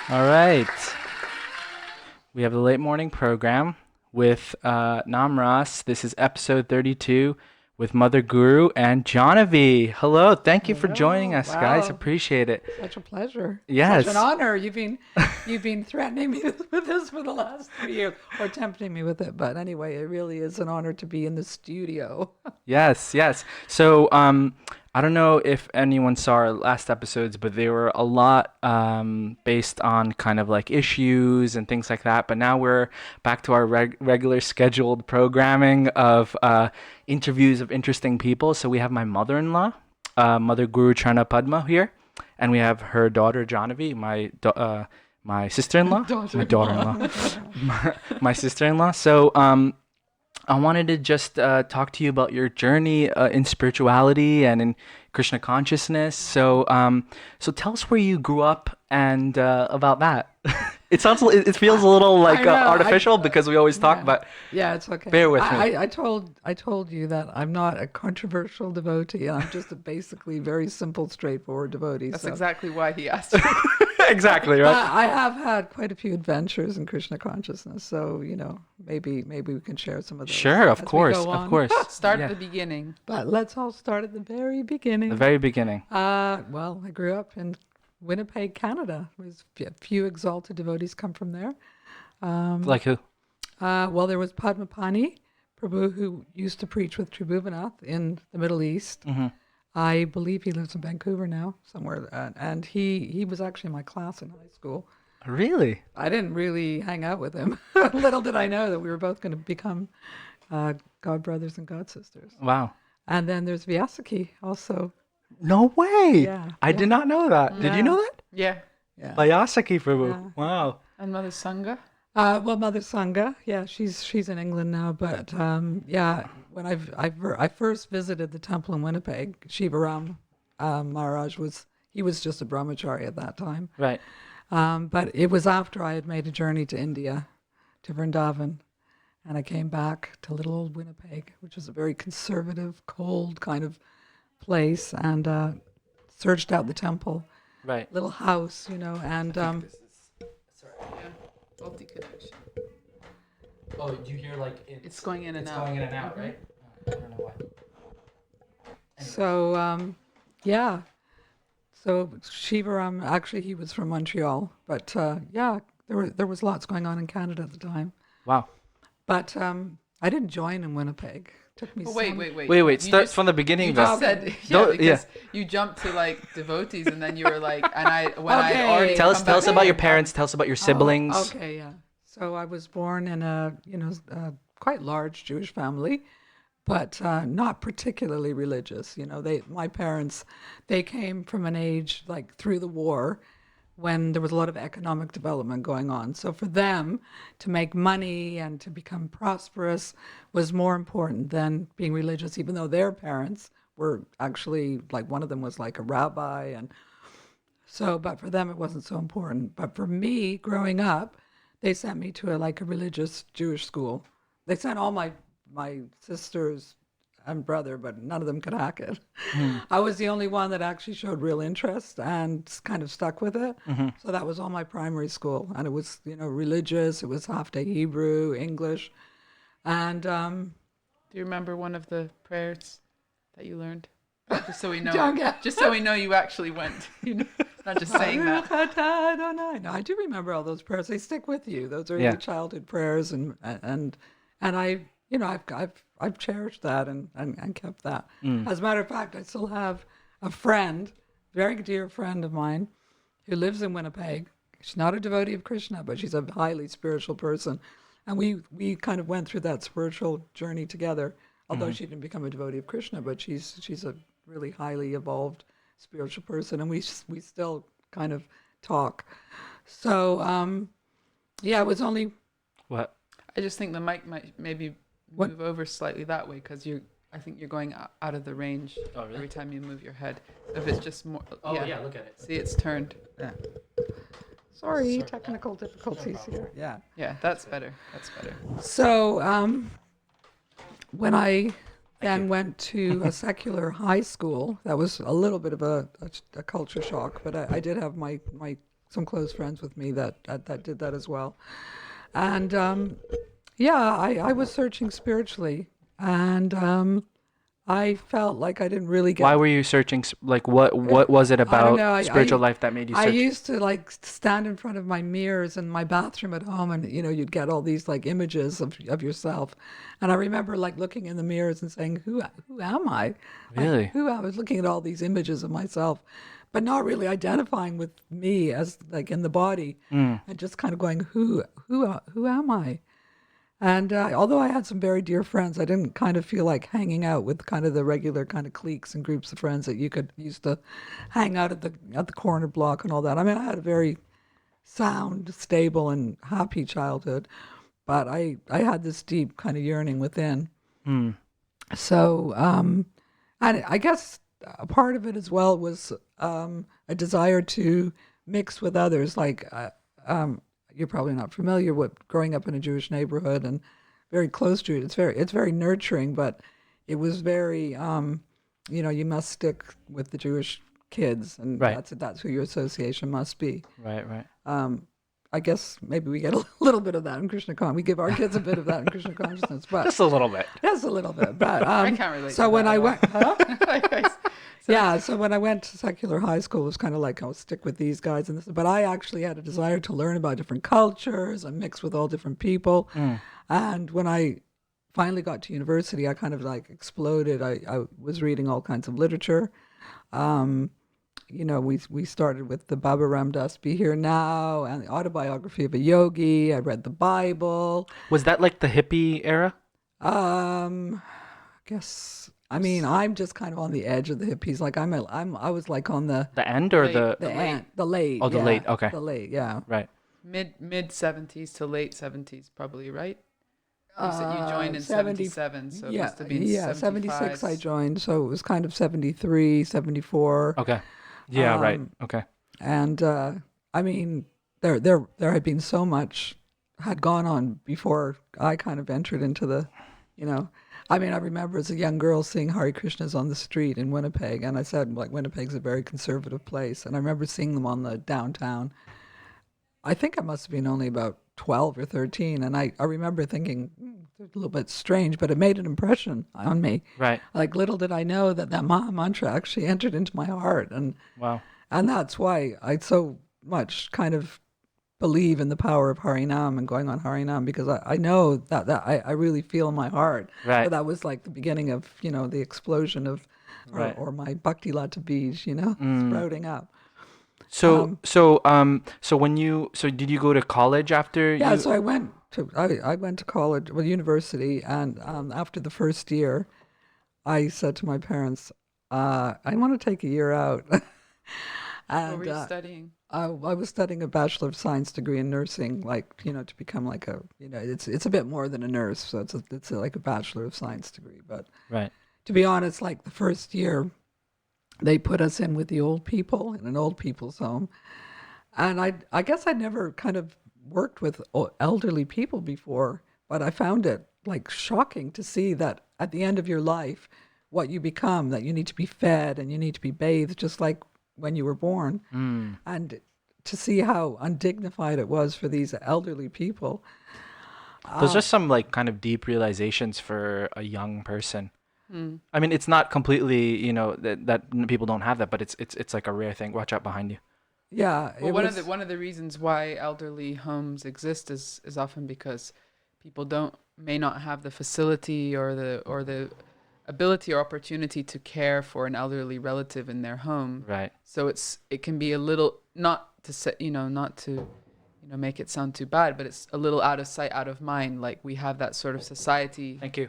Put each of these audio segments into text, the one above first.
All right. We have the late morning program with Namras. This is episode 32 with Mother Guru and Jahnavi. Hello. Thank you for joining Hello. us, guys. Wow. Appreciate it. Such a pleasure. Such an Yes. honor. You've been threatening me with this for the last 3 years, or tempting me with it. But anyway, it really is an honor to be in the studio. Yes, yes. So, I don't know if anyone saw our last episodes, but they were a lot based on kind of like issues and things like that. But now we're back to our regular scheduled programming of interviews of interesting people. So we have my mother-in-law, Mother Guru Charna Padma here, and we have her daughter Jahnavi, my sister-in-law, my daughter-in-law, my sister-in-law. So, I wanted to just talk to you about your journey in spirituality and in Krishna consciousness. So tell us where you grew up and about that. It feels a little like I know. artificial because we always talk, Yeah. but Yeah, it's okay. bear with me. I told you that I'm not a controversial devotee. I'm just a basically very simple, straightforward devotee. That's so. exactly why he asked you. Exactly, But right? I have had quite a few adventures in Krishna consciousness, so maybe we can share some of those. Sure, of as we course, go of on. course. Start Yeah. at the beginning. But let's all start at the very beginning. The very beginning. Well, I grew up in Winnipeg, Canada. There's a few exalted devotees come from there. Like who? Well, there was Padma Pani Prabhu, who used to preach with Tribhuvannath in the Middle East. Mm-hmm. I believe he lives in Vancouver now, somewhere. And he was actually in my class in high school. Really? I didn't really hang out with him. Little did I know that we were both going to become god brothers and god sisters. Wow. And then there's Vyasaki also. No way. Yeah, I did not know that. Did you know that? Yeah. Yeah. Vyasaki Prabhu. Yeah. Wow. And Mother Sangha. Well, Mother Sangha, yeah, she's in England now. But yeah, when I first visited the temple in Winnipeg, Shivaram Maharaj was just a brahmachari at that time. Right. But it was after I had made a journey to India, to Vrindavan, and I came back to little old Winnipeg, which was a very conservative, cold kind of place, and searched out the temple, Right. little house, and Yeah. Faulty connection. Oh, do you hear like It's going in and it's out. going in and out, right? I don't know why. so yeah. So Shivaram, actually, he was from Montreal, but yeah, there was lots going on in Canada at the time. Wow. But I didn't join in Winnipeg. Took me Oh, wait. Wait, You start just- from the beginning You though. just said, yeah, Don't- because you jumped to like devotees and then you were like, and I Okay. already Tell us come tell us back about in. your parents, tell us about your siblings. Oh, okay, yeah. So I was born in a quite large Jewish family, but not particularly religious. My parents, they came from an age like through the war, when there was a lot of economic development going on. So for them to make money and to become prosperous was more important than being religious, even though their parents were actually, like, one of them was like a rabbi. And so, but for them, it wasn't so important. But for me, growing up, they sent me to a religious Jewish school. They sent all my sisters and brother, but none of them could hack it. I was the only one that actually showed real interest and kind of stuck with it. So that was all my primary school, and it was religious. It was half day Hebrew, English, and Do you remember one of the prayers that you learned? Just so we know. Don't get- Just so we know you actually went. Not just saying that. No, I do remember all those prayers. They stick with you. Those early Yeah. childhood prayers, and I, I've cherished that and kept that. As a matter of fact, I still have a friend, very dear friend of mine, who lives in Winnipeg. She's not a devotee of Krishna, but she's a highly spiritual person, and we kind of went through that spiritual journey together. Although she didn't become a devotee of Krishna, but she's a really highly evolved spiritual person, and we still kind of talk. So yeah, it was only What? I just think the mic might maybe What? move over slightly that way because I think you're going out of the range Oh, really? every time you move your head. So if it's just more, Oh yeah, look at it. See, it's turned. Yeah, sorry technical difficulties here. yeah, that's better. That's better. So when I then went to a secular high school, that was a little bit of a culture shock, but I did have my some close friends with me that did that as well. And yeah, I was searching spiritually, and I felt like I didn't really get. Why were you searching? Like, what was it I don't about know. spiritual life that made you I search? used to like stand in front of my mirrors in my bathroom at home, and you'd get all these like images of yourself, and I remember like looking in the mirrors and saying, "Who am I?" Really? Like, I was looking at all these images of myself, but not really identifying with me as like in the body, and just kind of going, "Who am I?" And although I had some very dear friends, I didn't kind of feel like hanging out with kind of the regular kind of cliques and groups of friends that you could used to hang out at the corner block and all that. I mean, I had a very sound, stable, and happy childhood, but I had this deep kind of yearning within. Hmm. So, and I guess a part of it as well was a desire to mix with others. Like, you're probably not familiar with growing up in a Jewish neighborhood and very close to it. It's very nurturing, but it was very, you must stick with the Jewish kids, and Right. that's who your association must be. Right. Right. I guess maybe we get a little bit of that in Krishna Con. We give our kids a bit of that in Krishna consciousness, but Just a little bit. just a little bit. But I can't relate so to when that I at all. went, huh? So- Yeah, so when I went to secular high school, it was kind of like, I'll stick with these guys and this. But I actually had a desire to learn about different cultures and mix with all different people. And when I finally got to university, I kind of like exploded. I was reading all kinds of literature. We started with the Baba Ram Dass Be Here Now and the autobiography of a yogi. I read the Bible. Was that like the hippie era? I guess. I mean, I'm just kind of on the edge of the hippies. Like I was like on the The end or Late. the? the late. Oh, the yeah, late, okay. The late, yeah. Right. mid 70s to late 70s, probably, right? You said you joined in 70 77, so it yeah, must have been yeah. 76 I 75s. joined, so it was kind of 73, 74. Okay. Yeah. Right. Um, Okay. And I mean, there had been so much had gone on before I kind of entered into the, I mean, I remember as a young girl seeing Hare Krishnas on the street in Winnipeg, and I said, like, Winnipeg's a very conservative place, and I remember seeing them on the downtown. I think I must have been only about 12 or 13, and I remember thinking, they're a little bit strange, but it made an impression on me. Right. Like, little did I know that Maha mantra actually entered into my heart, and Wow. that's why I so much kind of believe in the power of Harinam and going on Harinam, because I know that I really feel in my heart Right. that was like the beginning of, the explosion of, Right. or my Bhakti Lata Bij, sprouting up. So so did you go to college after Yeah, you? so I went to college, well, university, and after the first year, I said to my parents, I want to take a year out. What were you And studying? I was studying a Bachelor of Science degree in nursing, like, to become like a, it's a bit more than a nurse, so it's like a Bachelor of Science degree. But Right. to be honest, like the first year, they put us in with the old people in an old people's home, and I guess I'd never kind of worked with elderly people before, but I found it like shocking to see that at the end of your life, what you become, that you need to be fed and you need to be bathed just like when you were born. And to see how undignified it was for these elderly people. Those are some like kind of deep realizations for a young person. I mean, it's not completely, that people don't have that, but it's like a rare thing. Watch out behind you. Yeah, Well, it one was, of the reasons why elderly homes exist is often because people may not have the facility or the ability or opportunity to care for an elderly relative in their home. Right. So it can be a little, not to say, not to make it sound too bad, but it's a little out of sight, out of mind. Like we have that sort of society. Thank you.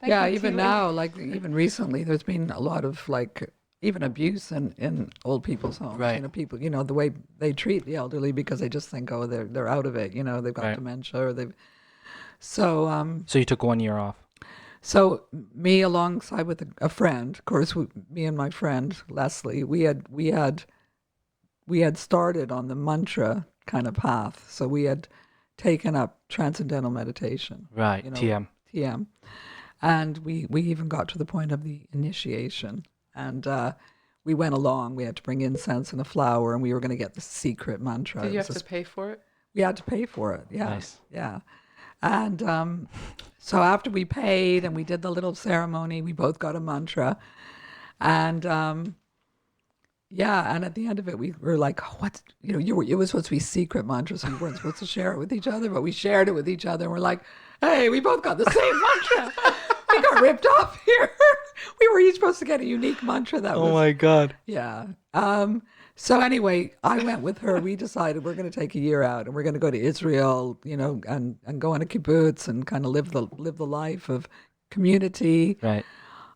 yeah, even now, like even recently, there's been a lot of like even abuse in old people's homes. Right. People, the way they treat the elderly because they just think, oh, they're out of it. They've got Right. dementia or they've. So So you took 1 year off. So me alongside with a friend, of course, me and my friend Leslie, we had started on the mantra kind of path. So we had taken up transcendental meditation, Right. TM. TM, and we even got to the point of the initiation. And we went along. We had to bring incense and a flower, and we were going to get the secret mantra. Did you have to pay for it? We had to pay for it. Yeah. Nice. Yeah. And so after we paid and we did the little ceremony, we both got a mantra. And yeah, and at the end of it, we were like, oh, what? You know, it was supposed to be secret mantras. We weren't supposed to share it with each other, but we shared it with each other. And we're like, hey, we both got the same mantra. We got ripped off here. We were each supposed to get a unique mantra that was. Oh my God. Yeah. So anyway, I went with her. We decided we're going to take a year out and we're going to go to Israel, you know, and go on a kibbutz and kind of live the life of community. Right.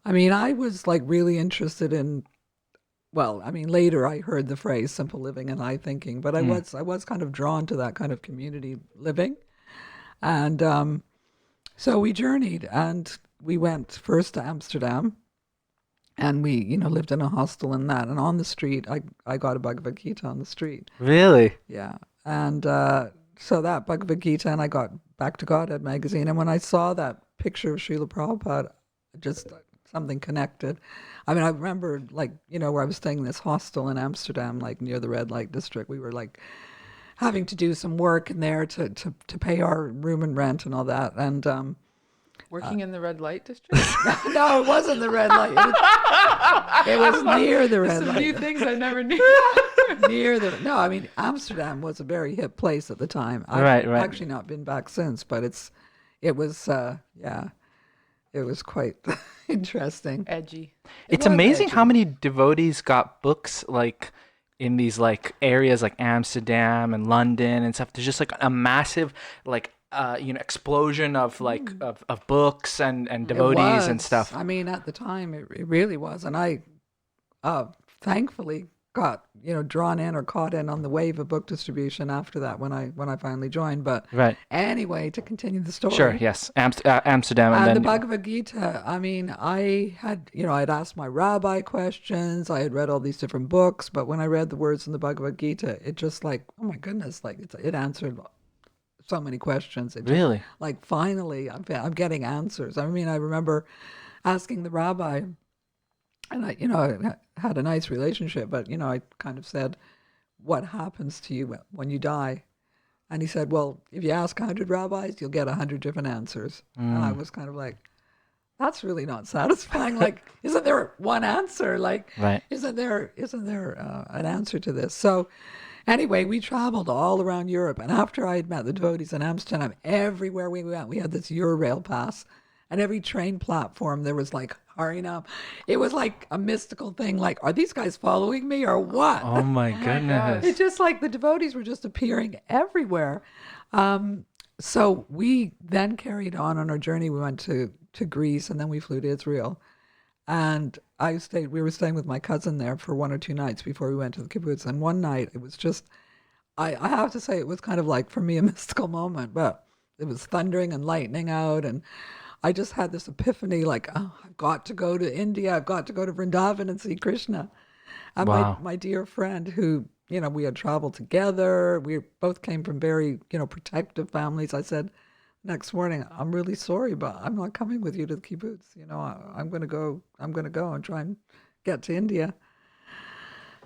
I mean, I was like really interested in, well, I mean, later I heard the phrase simple living and high thinking, but I was kind of drawn to that kind of community living. And so we journeyed and we went first to Amsterdam. And we, you know, lived in a hostel and that. And on the street, I got a Bhagavad Gita on the street. Really? Yeah. And so that Bhagavad Gita, and I got Back to Godhead magazine. And when I saw that picture of Srila Prabhupada, just something connected. I mean, I remember, like, you know, where I was staying in this hostel in Amsterdam, like near the red light district. We were like having to do some work in there to pay our room and rent and all that. And Working in the red light district? no, it wasn't the red light. It was near the red Some light. new things I never knew. No, I mean, Amsterdam was a very hip place at the time. Right. I've actually not been back since, but it was quite interesting. Edgy. It's was amazing edgy. how many devotees got books like in these like areas like Amsterdam and London and stuff. There's just like a massive like explosion of like of books and devotees and stuff. I mean, at the time, it really was, and I thankfully got drawn in or caught in on the wave of book distribution after that when I finally joined. But Right. anyway, to continue the story. Sure. Yes. Amsterdam and And then the Bhagavad Gita, I mean, I had, I'd asked my rabbi questions. I had read all these different books, but when I read the words in the Bhagavad Gita, it just like, oh my goodness, like it answered so many questions. It just, Really? like, finally, I'm getting answers. I mean, I remember asking the rabbi, and I had a nice relationship, but, I kind of said, what happens to you when you die? And he said, well, if you ask 100 rabbis, you'll get 100 different answers. And I was kind of like, that's really not satisfying. Like, isn't there one answer? Like, Right. isn't there an answer to this? So anyway, we traveled all around Europe. And after I had met the devotees in Amsterdam, everywhere we went, we had this Eurail pass. And every train platform, there was like Harinam. It was like a mystical thing. Like, are these guys following me or what? Oh my goodness. It's just like the devotees were just appearing everywhere. So we then carried on our journey. We went to Greece and then we flew to Israel. And we were staying with my cousin there for 1 or 2 nights before we went to the kibbutz. And one night it was just, I have to say, it was kind of like, for me, a mystical moment, but it was thundering and lightning out. And I just had this epiphany, like, oh, I've got to go to India. I've got to go to Vrindavan and see Krishna. And Wow. my dear friend who, we had traveled together. We both came from very, protective families. I said, next morning, I'm really sorry, but I'm not coming with you to the kibbutz. I'm going to go and try and get to India.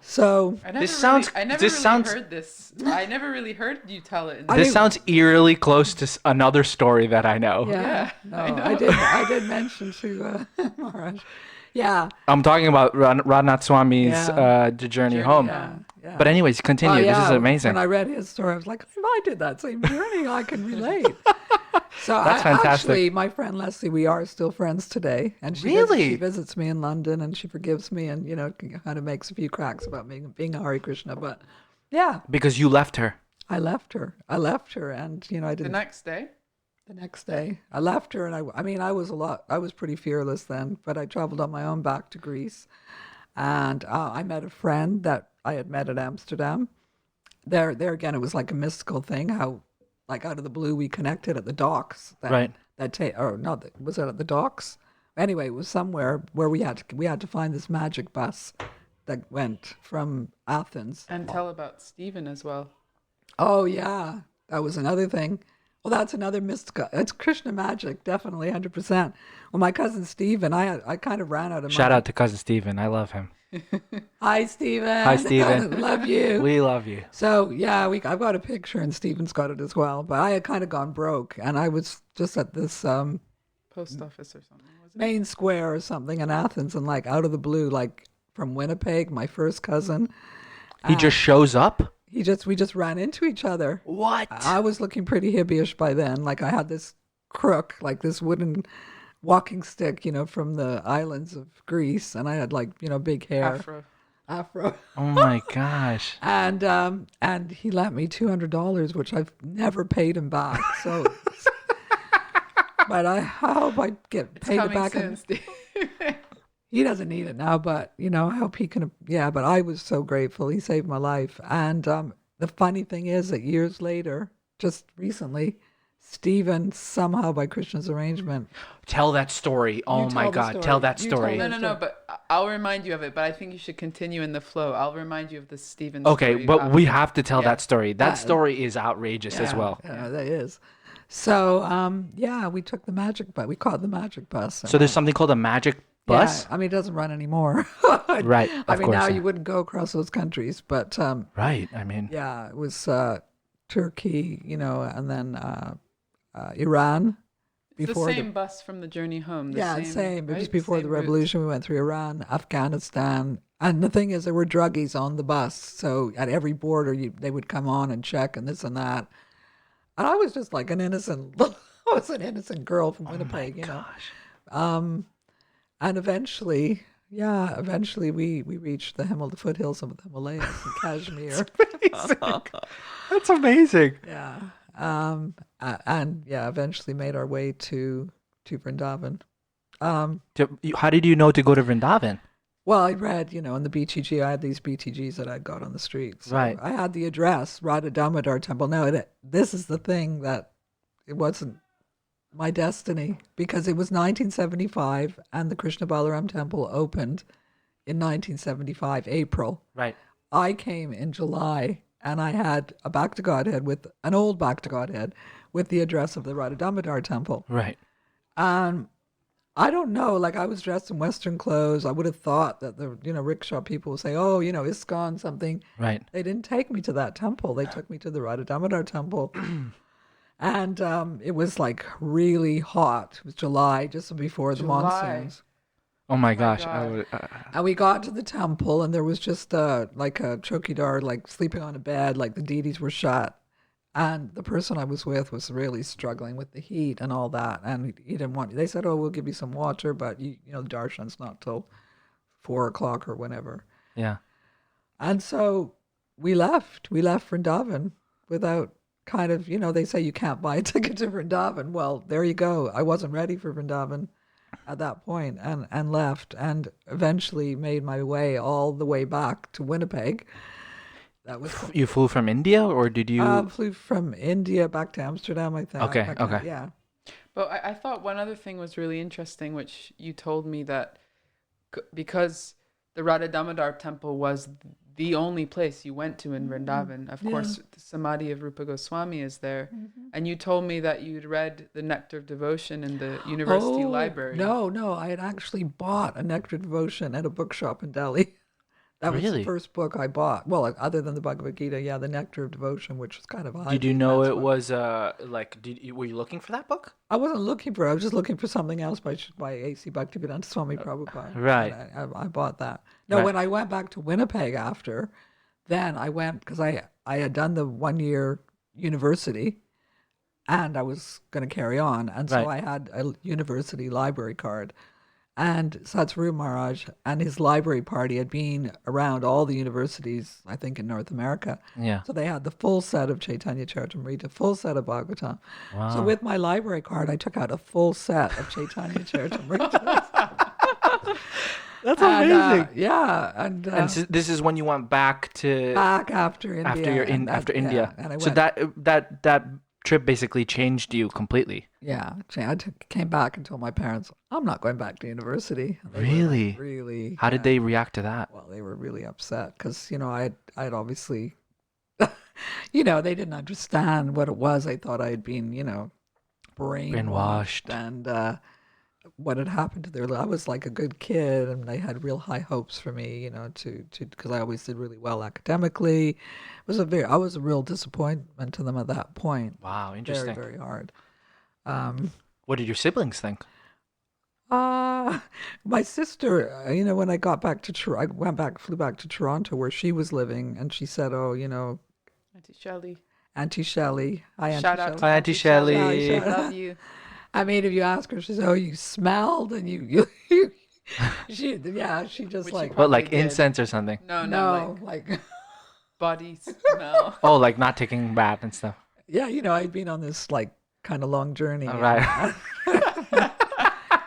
So I never This really, sounds- I never this really sounds- heard this. I never really heard you tell it. In This sounds eerily close to another story that I know. yeah, Yeah, no, I know. I did mention to Maharaj. Yeah. I'm talking about Radhanath Swami's Yeah. the journey home. Yeah. But anyways, continue. This is amazing. When I read his story, I was like, if I did that same journey, I can relate. So That's fantastic. Actually, my friend Leslie, we are still friends today. And Really? she visits me in London and she forgives me and, kind of makes a few cracks about being a Hare Krishna. But yeah, Because you left her. I left her and, I the didn't. next day. The next day, I left her, and I was pretty fearless then, but I traveled on my own back to Greece, and I met a friend that I had met at Amsterdam. There again, it was like a mystical thing. How, like, out of the blue, we connected at the docks. Right. Was it at the docks? Anyway, it was somewhere where we had to find this magic bus that went from Athens. And tell about Stephen as well. Oh yeah, that was another thing. Well, that's another mystical. It's Krishna magic, definitely, 100%. Well, my cousin Stephen, I kind of ran out of money. Shout out to cousin Stephen. I love him. Hi, Stephen. Hi, Stephen. Love you. We love you. So yeah, I've got a picture, and Stephen's got it as well. But I had kind of gone broke, and I was just at this Post office or something, wasn't it? main square or something in Athens, and like out of the blue, like from Winnipeg, my first cousin, He just shows up? we just ran into each other. What? I was looking pretty hippie-ish by then. Like I had this crook, like this wooden walking stick, from the islands of Greece, and I had like big hair, afro. Oh my gosh. And he lent me $200, which I've never paid him back. So, but I hope I get It's paid it coming back. soon, Steve. He doesn't need it now, but I hope he can. Yeah, but I was so grateful. He saved my life. And the funny thing is that years later, just recently, Stephen somehow by Krishna's arrangement. Tell that story. Oh my tell the God. story. Tell that You tell story. the No, but I'll remind you of it. But I think you should continue in the flow. I'll remind you of the Stephen Okay, story but we after. have to tell Yeah. that story. That story is outrageous as well. Yeah, that is. So we took the magic bus. We caught the magic bus. So there's something called a magic bus? Yeah, I mean, it doesn't run anymore. Right, I of mean, course, now yeah. you wouldn't go across those countries, but Right. I mean, yeah, it was Turkey, and then Iran. It's the Before same bus from the journey home. same. But right? just before Same the route. revolution, we went through Iran, Afghanistan. And the thing is, there were druggies on the bus. So at every border, they would come on and check and this and that. And I was just like an innocent, I was an innocent girl from Winnipeg, gosh. And eventually we reached the foothills of the Himalayas in Kashmir. That's amazing. Yeah. Eventually made our way to Vrindavan. How did you know to go to Vrindavan? Well, I read, in the BTG, I had these BTGs that I got on the street. So Right. I had the address, Radha Damodar Temple. Now, this is the thing that it wasn't my destiny, because it was 1975 and the Krishna Balaram Temple opened in 1975, April. Right. I came in July and I had a back to Godhead an old back to Godhead with the address of the Radha Damodar Temple. Right. I don't know, like I was dressed in Western clothes. I would have thought that the, rickshaw people would say, oh, ISKCON something. Right. They didn't take me to that temple. They took me to the Radha Damodar Temple. And it was like really hot. It was July, just before the July. monsoons. Oh my gosh. I God. would, And we got to the temple, and there was just like a chowkidar, like sleeping on a bed, like the deities were shut. And the person I was with was really struggling with the heat and all that. And he didn't want, they said, oh, we'll give you some water, but darshan's not till 4 o'clock or whenever. yeah. And so we left Vrindavan without kind of, they say you can't buy a ticket to Vrindavan. Well, there you go. I wasn't ready for Vrindavan at that point and left, and eventually made my way all the way back to Winnipeg. That was You flew from India, or did you? flew from India back to Amsterdam, I think. Okay, okay. Yeah. But I thought one other thing was really interesting, which you told me that because the Radha Damodar temple was the only place you went to in Vrindavan. Of course, the Samadhi of Rupa Goswami is there. And you told me that you'd read the Nectar of Devotion in the university library. No, I had actually bought a Nectar Devotion at a bookshop in Delhi. That was Really? the first book I bought. Well, other than the Bhagavad Gita, yeah, the Nectar of Devotion, which was kind of high. Did you know That's it what- was were you looking for that book? I wasn't looking for it. I was just looking for something else by A.C. Bhaktivedanta Swami Prabhupada. Right. And I bought that. No, Right. when I went back to Winnipeg after, then I went, because I had done the 1 year university, and I was going to carry on. And so Right. I had a university library card. And Satsuru Maharaj and his library party had been around all the universities, I think, in North America. Yeah. So they had the full set of Chaitanya Charitamrita, full set of Bhagavatam. Wow. So with my library card, I took out a full set of Chaitanya Charitamrita. That's And, amazing. yeah, and This is when you went back to back after India. after you're in and after yeah, India. and I So went, that trip basically changed you completely. yeah, came back and told my parents, I'm not going back to university. And they were, Really? like, really? How did yeah. they react to that? Well, they were really upset because, I had obviously, they didn't understand what it was. They thought I had been, brainwashed. Brainwashed. And what had happened to I was like a good kid, and they had real high hopes for me, to because I always did really well academically. I was a real disappointment to them at that point. Wow, Very, interesting. very hard. What did your siblings think? Uh, my sister, when I got back to I flew back to Toronto where she was living, and she said, "Oh, Auntie Shelley. Auntie Shelley, hi, Auntie Shout out to Shelley." Hi, Auntie Shelley. Hi, Love you. I mean, if you ask her, she says, "Oh, you smelled," and she just Which like, you What, like Probably did. incense or something? No, no, like body smell. Oh, like not taking bath and stuff. yeah, I'd been on this like kind of long journey. All and, right.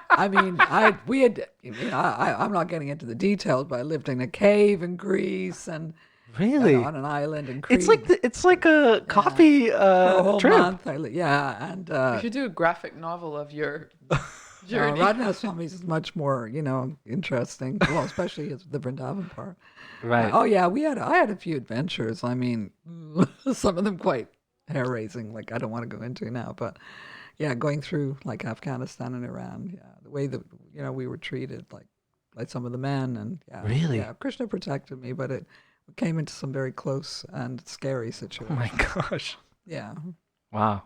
I mean, I'm not getting into the details, but I lived in a cave in Greece and Really? on an island in Crete It's like a coffee for a whole trip. month. And You should do a graphic novel of your journey. Radha Swami's is much more, interesting. Well, especially the Vrindavan part. Right. Oh yeah, I had a few adventures. I mean, some of them quite hair raising. Like I don't want to go into now, but yeah, going through like Afghanistan and Iran. Yeah, the way that we were treated, like some of the men, and yeah, Really? yeah. Krishna protected me, but it came into some very close and scary Oh situations. my gosh. Yeah. Wow.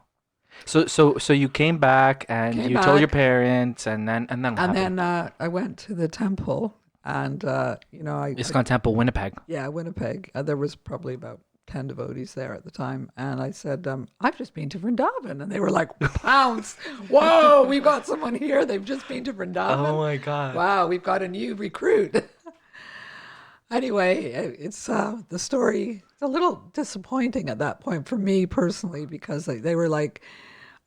So you came back and Came you told your back. parents, and then what And happened? then I went to the temple, and ISKCON Temple, Winnipeg. yeah, Winnipeg. There was probably about 10 devotees there at the time, and I said, "I've just been to Vrindavan," and they were like, "Pounce! Whoa, we've got someone here. They've just been to Vrindavan. Oh my god. Wow, we've got a new recruit." Anyway, it's the story. It's a little disappointing at that point for me personally because they were like,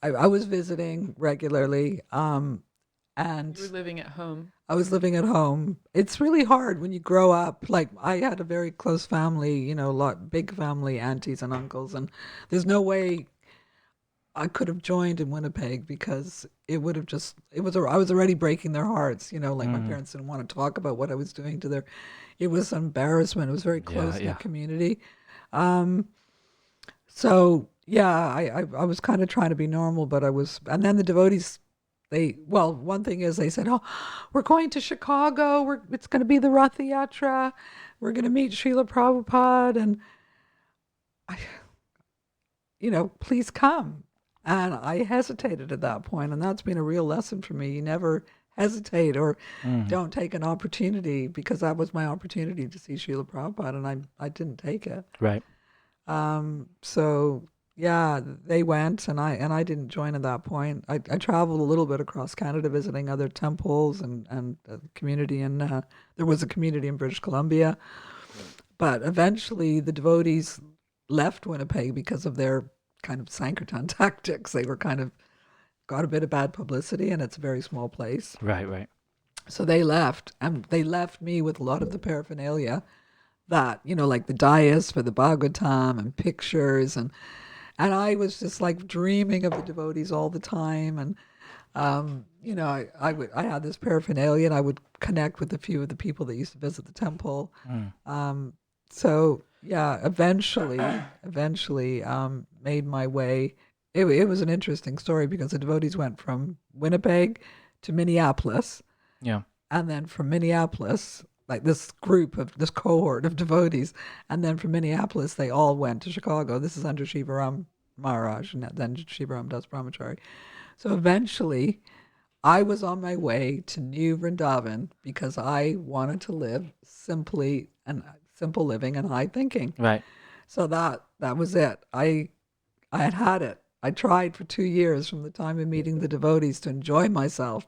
I was visiting regularly, and You were living at home. I was living at home. It's really hard when you grow up. Like I had a very close family, big family, aunties and uncles, and there's no way I could have joined in Winnipeg because it would have I was already breaking their hearts, like my parents didn't want to talk about what I was doing to it was embarrassment. It was very close yeah. knit community. So yeah, I was kind of trying to be normal, but and then the devotees, one thing is they said, "Oh, we're going to Chicago. It's going to be the Ratha Yatra. We're going to meet Srila Prabhupada, and please come." And I hesitated at that point, and that's been a real lesson for me. You never hesitate or don't take an opportunity, because that was my opportunity to see Srila Prabhupada, and I didn't take it. Right. So yeah, they went, and I didn't join at that point. I traveled a little bit across Canada visiting other temples and community, and there was a community in British Columbia. But eventually the devotees left Winnipeg because of their kind of Sankirtan tactics. They were kind of got a bit of bad publicity, and it's a very small place. Right. So they left, and they left me with a lot of the paraphernalia that, like the dais for the Bhagavatam and pictures, and I was just like dreaming of the devotees all the time. And I had this paraphernalia, and I would connect with a few of the people that used to visit the temple. So yeah, eventually made my way. It was an interesting story because the devotees went from Winnipeg to Minneapolis, Yeah. and then from Minneapolis, like this cohort of devotees, and then from Minneapolis they all went to Chicago. This is under Shivaram Maharaj, and then Shivaram Das Brahmachari. So eventually I was on my way to New Vrindavan because I wanted to live simple living and high thinking. Right. So that was it. I had it. I tried for 2 years from the time of meeting the devotees to enjoy myself,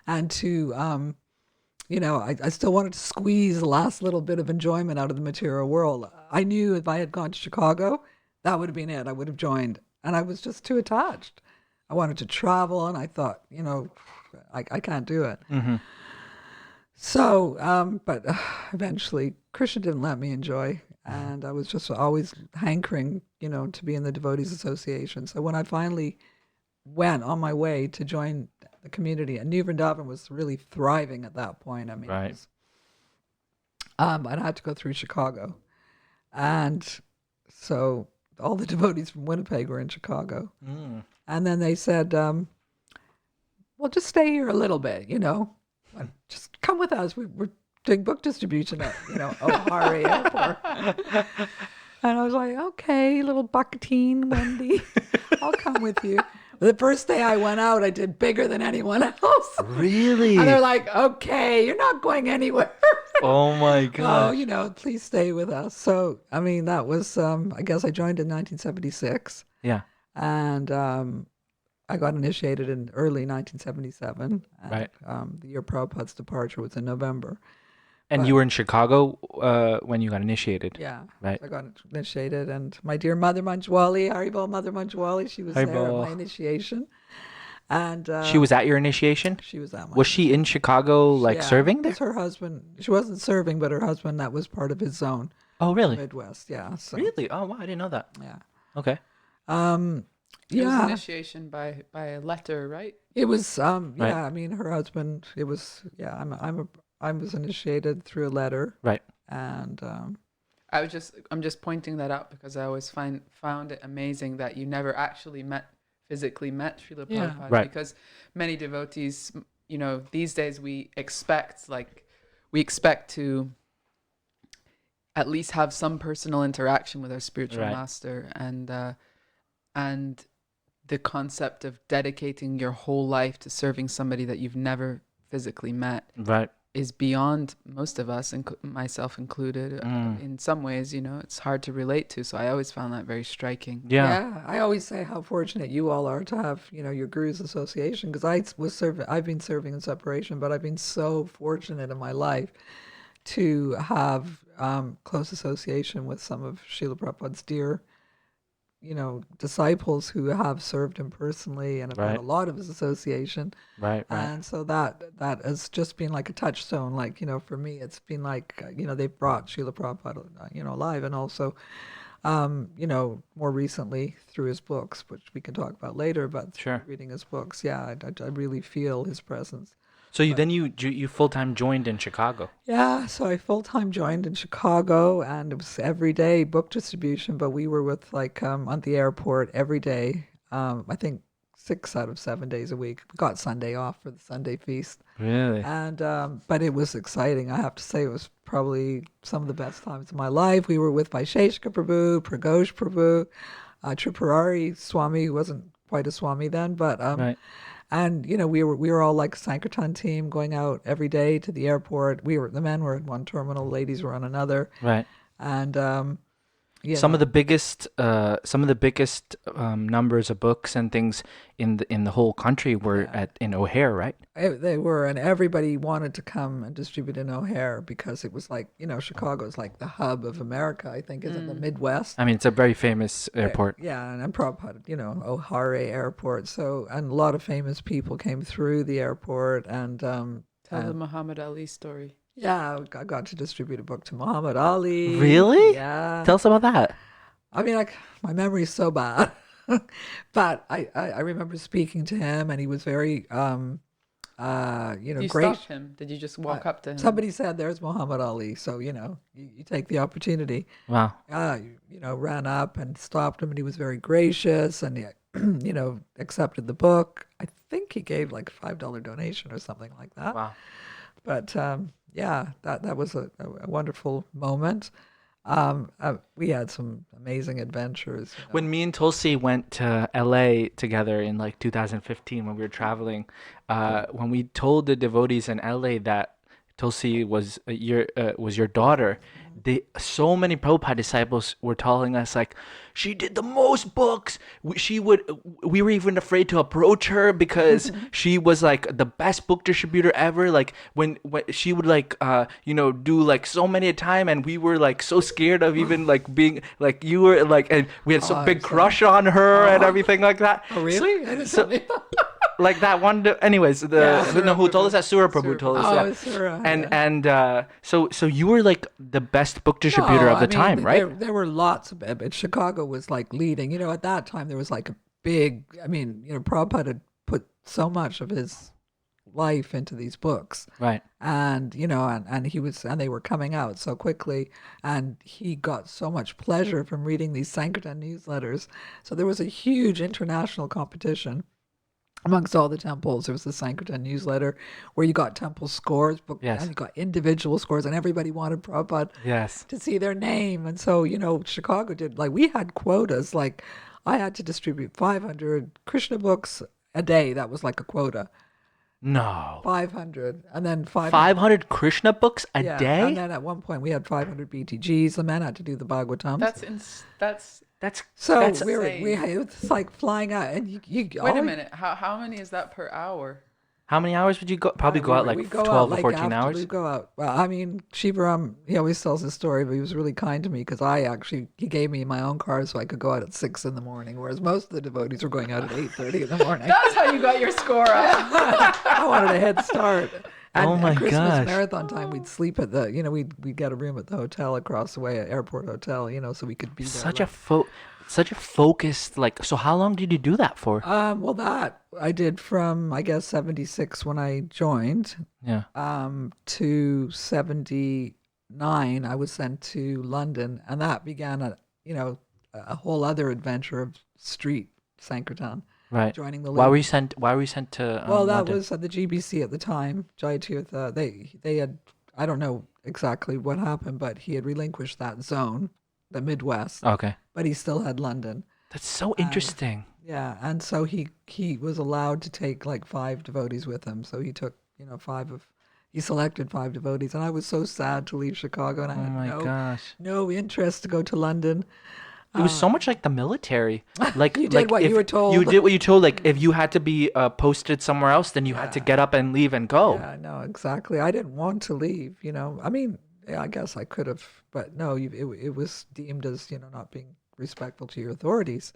and to I still wanted to squeeze the last little bit of enjoyment out of the material world. I knew if I had gone to Chicago, that would have been it. I would have joined, and I was just too attached. I wanted to travel, and I thought, I can't do it. Mm-hmm. So, but eventually Krishna didn't let me enjoy, and I was just always hankering, to be in the Devotees Association. So when I finally went on my way to join the community, and New Vrindavan was really thriving at that point. I mean, Right. I had to go through Chicago, and so all the devotees from Winnipeg were in Chicago. And then they said, well, well, just stay here a little bit, just come with us. We're doing book distribution at, O'Hare Airport. And I was like, okay, little bucketine, Wendy, I'll come with you. The first day I went out, I did bigger than anyone else. Really? And they're like, okay, you're not going anywhere. Oh my God. Please stay with us. So, I mean, that was, I guess I joined in 1976. Yeah. And I got initiated in early 1977. And, Right. The year Prabhupada's departure was in November. And you were in Chicago when you got initiated. Yeah. Right. So I got initiated, and my dear Mother Manjwali, Haribol Mother Manjwali, she was there at Haribol. my initiation. And She was at your initiation? she was at my Was she in Chicago, like, Yeah, serving there? it's her husband. She wasn't serving, but her husband, that was part of his zone, Oh, really? Midwest. Yeah. So, Really? Oh, wow. I didn't know that. yeah. Okay. It was Yeah. initiation by a letter, right? It was, Right. yeah, I mean, her husband, it was, yeah, I was initiated through a letter. Right. And, I'm just pointing that out because I always found it amazing that you never actually physically met Srila Yeah. Prabhupada. Right. Because many devotees, these days we expect to at least have some personal interaction with our spiritual Right. master, and the concept of dedicating your whole life to serving somebody that you've never physically met Right. is beyond most of us, myself included. In some ways, it's hard to relate to. So I always found that very striking. Yeah. I always say how fortunate you all are to have, your Guru's Association, because I've been serving in separation, but I've been so fortunate in my life to have close association with some of Srila Prabhupada's dear, disciples who have served him personally and have had Right. a lot of his association. Right. Right. And so that has just been like a touchstone. Like, for me, it's been like, they've brought Srila Prabhupada, alive. And also, more recently through his books, which we can talk about later, but Sure. reading his books, yeah, I really feel his presence. So you full-time joined in Chicago. Yeah, so I full-time joined in Chicago, and it was every day book distribution, but we were with on the airport every day. I think 6 out of 7 days a week. We got Sunday off for the Sunday feast. Really? And but it was exciting. I have to say, it was probably some of the best times of my life. We were with Vaisheshika Prabhu, Pragosh Prabhu, Tripurari Swami, who wasn't quite a Swami then, but Right. and we were all like a Sankirtan team going out every day to the airport. The men were in one terminal, ladies were on another, Right. and Some of the biggest numbers of books and things in the whole country were in O'Hare, right? they were, and everybody wanted to come and distribute in O'Hare because it was like, Chicago is like the hub of America, I think, is in the Midwest. I mean, it's a very famous airport. Yeah, and Prabhupada, O'Hare Airport. So, and a lot of famous people came through the airport, and Tell the Muhammad Ali story. yeah, I got to distribute a book to Muhammad Ali. Really? Yeah. Tell us about that. I mean, my memory is so bad, but I remember speaking to him, and he was very, You great. stopped him? Did you just walk up to him? Somebody said, "There's Muhammad Ali," so you take the opportunity. Wow. Ran up and stopped him, and he was very gracious, and he, accepted the book. I think he gave like a $5 donation or something like that. Wow. But yeah, that was a wonderful moment. We had some amazing adventures. When me and Tulsi went to LA together in like 2015 when we were traveling, when we told the devotees in LA that Tulsi was your daughter, so many Prabhupada disciples were telling us like, she did the most books. We were even afraid to approach her because she was like the best book distributor ever. Like when she would like do like so many a time, and we were like so scared of even like being like, you were like, and we had some big crush on her and everything like that. Oh, really? I didn't know. Like that one. Anyways, who told us that? Surah Prabhu told us that. Surah, And so you were like the best book distributor of the time, right? There were lots of it, but Chicago was like leading. At that time there was like a big. Prabhupada had put so much of his life into these books, Right. and and they were coming out so quickly, and he got so much pleasure from reading these Sankirtan newsletters. So there was a huge international competition. amongst all the temples. There was the Sankirtan newsletter where you got temple scores, Yes. and you got individual scores, and everybody wanted Prabhupada Yes. to see their name. And so, Chicago did, like, we had quotas. Like, I had to distribute 500 Krishna books a day. That was like a quota. No. 500. And then 500. 500 Krishna books a Yeah. day? And then at one point we had 500 BTGs. The men had to do the Bhagavatams. That's So that's it's like flying out. And you wait a minute. How many is that per hour? How many hours would you go? Probably go out like we go 12 out to 14 hours? We go out. Well, I mean, Shivaram, he always tells his story, but he was really kind to me because he gave me my own car so I could go out at 6 in the morning, whereas most of the devotees were going out at 8:30 in the morning. That's how you got your score up. I wanted a head start. And Oh my at Christmas gosh. marathon time, we'd sleep at we'd get a room at the hotel across the way at Airport Hotel, so we could be there. Such a focused, like, so how long did you do that for? Well, that I did from, I guess, 76 when I joined, Yeah. to 79. I was sent to London, and that began a whole other adventure of street Sankirtan. Right. Joining the Why were you sent to Well, that London? was at the GBC at the time. Jai Tirtha, they had, I don't know exactly what happened, but he had relinquished that zone, the Midwest, Okay. but he still had London. That's so interesting. Yeah, and so he was allowed to take like 5 devotees with him. So he took, he selected 5 devotees, and I was so sad to leave Chicago, and I Oh had my gosh. no interest to go to London. It was so much like the military. Like You did like what you if were told. You did what you told. Like if you had to be posted somewhere else, then you had to get up and leave and go. Yeah, no, exactly. I didn't want to leave, I mean, yeah, I guess I could have, but no, it was deemed as, not being respectful to your authorities.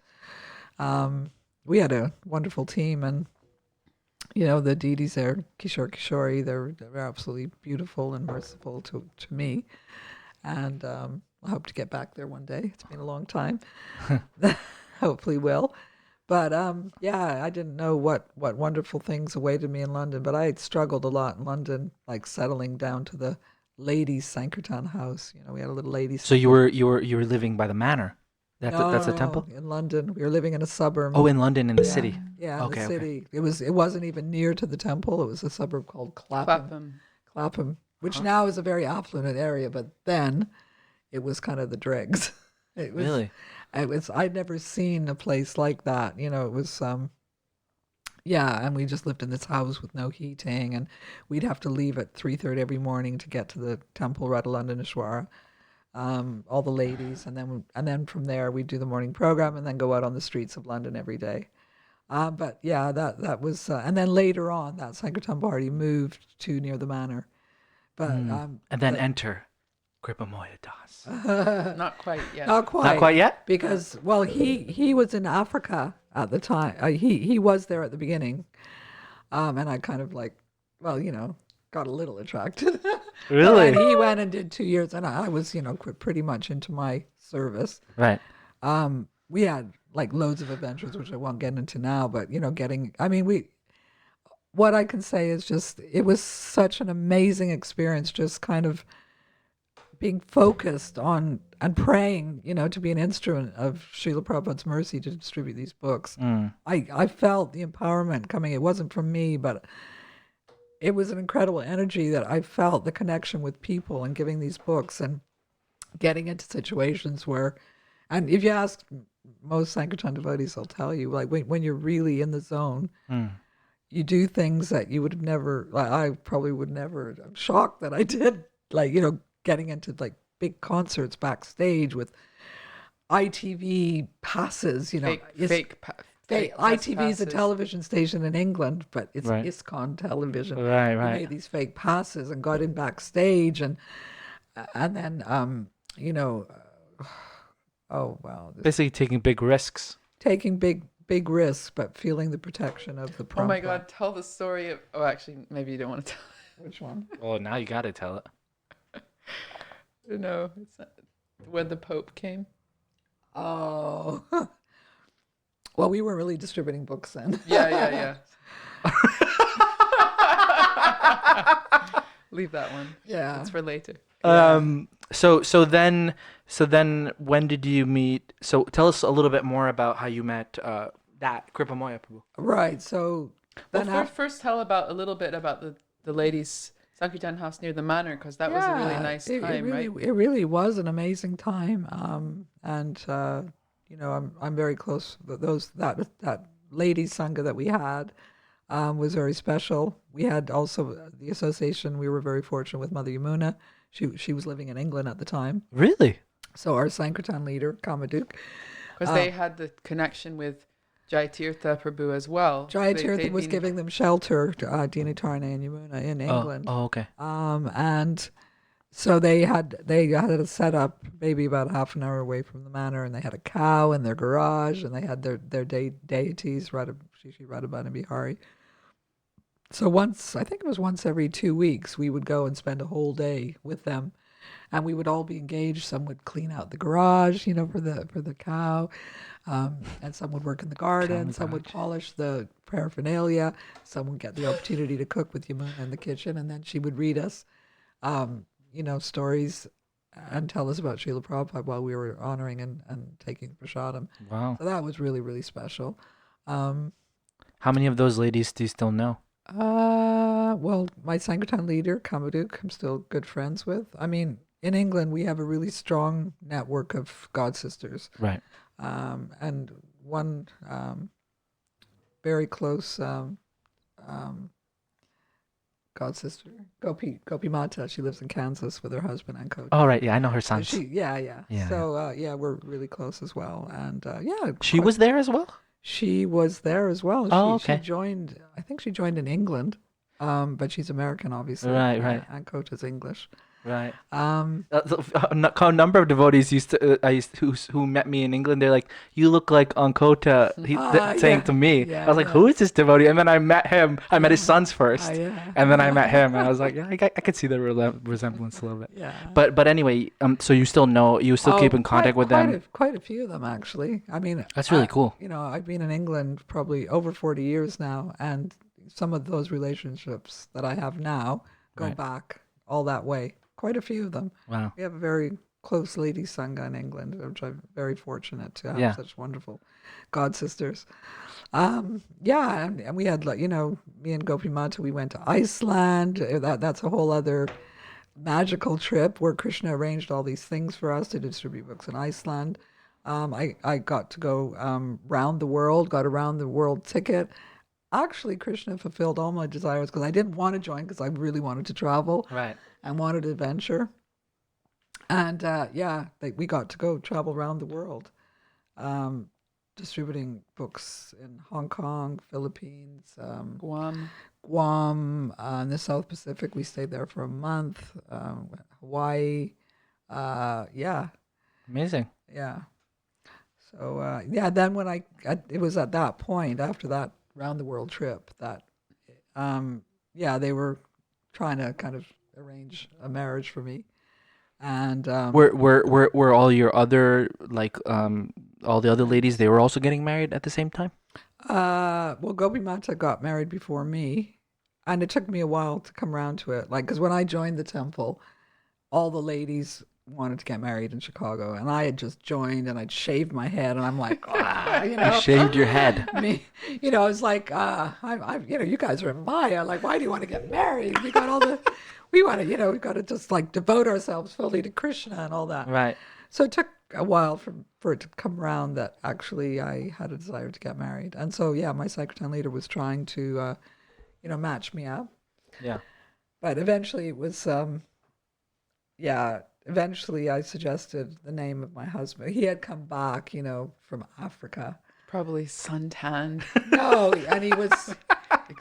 We had a wonderful team, and, the Didis there, Kishore Kishori, they're absolutely beautiful and merciful to me. And I hope to get back there one day. It's been a long time. Hopefully will. But yeah, I didn't know what wonderful things awaited me in London, but I had struggled a lot in London, like settling down to the ladies' Sankirtan house. We had a little ladies. So you were living by the manor. That's a temple. In London. We were living in a suburb. Oh, in London, in the city. Yeah, Okay, the okay. city. It wasn't even near to the temple. It was a suburb called Clapham, which now is a very affluent area, but then it was kind of the dregs. It was, Really? I'd never seen a place like that. It was yeah, and we just lived in this house with no heating, and we'd have to leave at 3:30 every morning to get to the temple right at Londonishwara. All the ladies, and then from there we'd do the morning program and then go out on the streets of London every day. But yeah, that was, and then later on that Sankirtan party moved to near the manor. But And then enter Kripamoya Das. Not quite yet. not quite, Not quite yet? because well he was in Africa at the time. He was there at the beginning, and I kind of like, well, got a little attracted. Really? And he went and did 2 years, and I was, pretty much into my service. Right. We had like loads of adventures, which I won't get into now, but what I can say is just, it was such an amazing experience, just kind of being focused on and praying, to be an instrument of Srila Prabhupada's mercy to distribute these books. I felt the empowerment coming. It wasn't from me, but it was an incredible energy that I felt, the connection with people and giving these books and getting into situations where, and if you ask most Sankirtan devotees, they'll tell you, like, when you're really in the zone, you do things that you would have never, like, I probably would never, I'm shocked that I did, like, getting into like big concerts backstage with ITV passes, ITV is a television station in England, but it's Right. ISKCON television. Right, We right. made these fake passes and got in backstage, and then oh wow, Basically taking big risks. taking big risks, but feeling the protection of the Oh my Prabhupada. God! Tell the story of. Oh, actually, maybe you don't want to tell. Which one? Oh, now you got to tell it. No, it's not. When the Pope came. Oh, well, we weren't really distributing books then. Yeah. Leave that one. Yeah. It's for later. So then when did you meet? So tell us a little bit more about how you met that Kripa Moya Prabhu. Right. So Well, then first tell a little bit about the ladies' Sankirtan house near the manor, because that was a really nice time, right? It really was an amazing time. And I'm very close. That ladies sangha that we had was very special. We had also the association. We were very fortunate with Mother Yamuna. She was living in England at the time. Really? So our Sankirtan leader, Kamaduk. Because they had the connection with Jai Tirtha Prabhu as well. Jai They- Tirtha they'd was been- giving them shelter, Dina Tarna and Yamuna in England. Oh, okay. And so they had it set up maybe about half an hour away from the manor, and they had a cow in their garage, and they had their deities, Shri Radhabani and Bihari. So I think it was once every 2 weeks, we would go and spend a whole day with them, and we would all be engaged. Some would clean out the garage, for the cow, and some would work in the garden. Some would polish the paraphernalia. Some would get the opportunity to cook with Yamuna in the kitchen, and then she would read us, stories and tell us about Srila Prabhupada while we were honoring and taking prasadam. Wow. So that was really, really special. How many of those ladies do you still know? Well, my Sankirtan leader, Kamaduk, I'm still good friends with. I mean, in England, we have a really strong network of God sisters. Right. And one very close God sister, Gopi Mata, she lives in Kansas with her husband and coach. Oh, right. Yeah, I know her sons. Yeah. Yeah, So, we're really close as well. And, She was there as well? She was there as well. Oh, She okay. joined, I think she joined in England, but she's American, obviously. Right. And coach is English. Right. A number of devotees who met me in England. They're like, "You look like Ankota," saying to me. Yeah, I was like, yeah. "Who is this devotee?" And then I met him. I met his sons first, Yeah. and then I met him, and I was like, "Yeah, I could see the resemblance a little bit." Yeah. But anyway, so you still keep in contact with them. Quite a few of them, actually. I mean, That's really cool. I've been in England probably over 40 years now, and some of those relationships that I have now go Right. back all that way. Quite a few of them. Wow. We have a very close ladies sangha in England, which I'm very fortunate to have such wonderful God sisters. And we had me and Gopi Mata, we went to Iceland. That's a whole other magical trip where Krishna arranged all these things for us to distribute books in Iceland. I got to go round the world, got a round the world ticket. Actually, Krishna fulfilled all my desires because I didn't want to join because I really wanted to travel. Right. And wanted adventure. And we got to go travel around the world, distributing books in Hong Kong, Philippines, Guam, in the South Pacific. We stayed there for a month. Hawaii, Amazing. yeah. So then when it was at that point after that round the world trip that, they were trying to kind of arrange a marriage for me, and Were all your other all the other ladies, they were also getting married at the same time? well, Gopi Mata got married before me, and it took me a while to come around to it. Because when I joined the temple, all the ladies wanted to get married in Chicago, and I had just joined, and I'd shaved my head, and I'm like, You shaved your head. I was like, you guys are in Maya. Like, why do you want to get married? We got we want to, we've got to just devote ourselves fully to Krishna and all that. Right. So it took a while for it to come around that actually I had a desire to get married. And so, my Sankirtan leader was trying to, match me up. Yeah. But eventually it was, eventually I suggested the name of my husband. He had come back, from Africa. Probably suntanned. No, and he was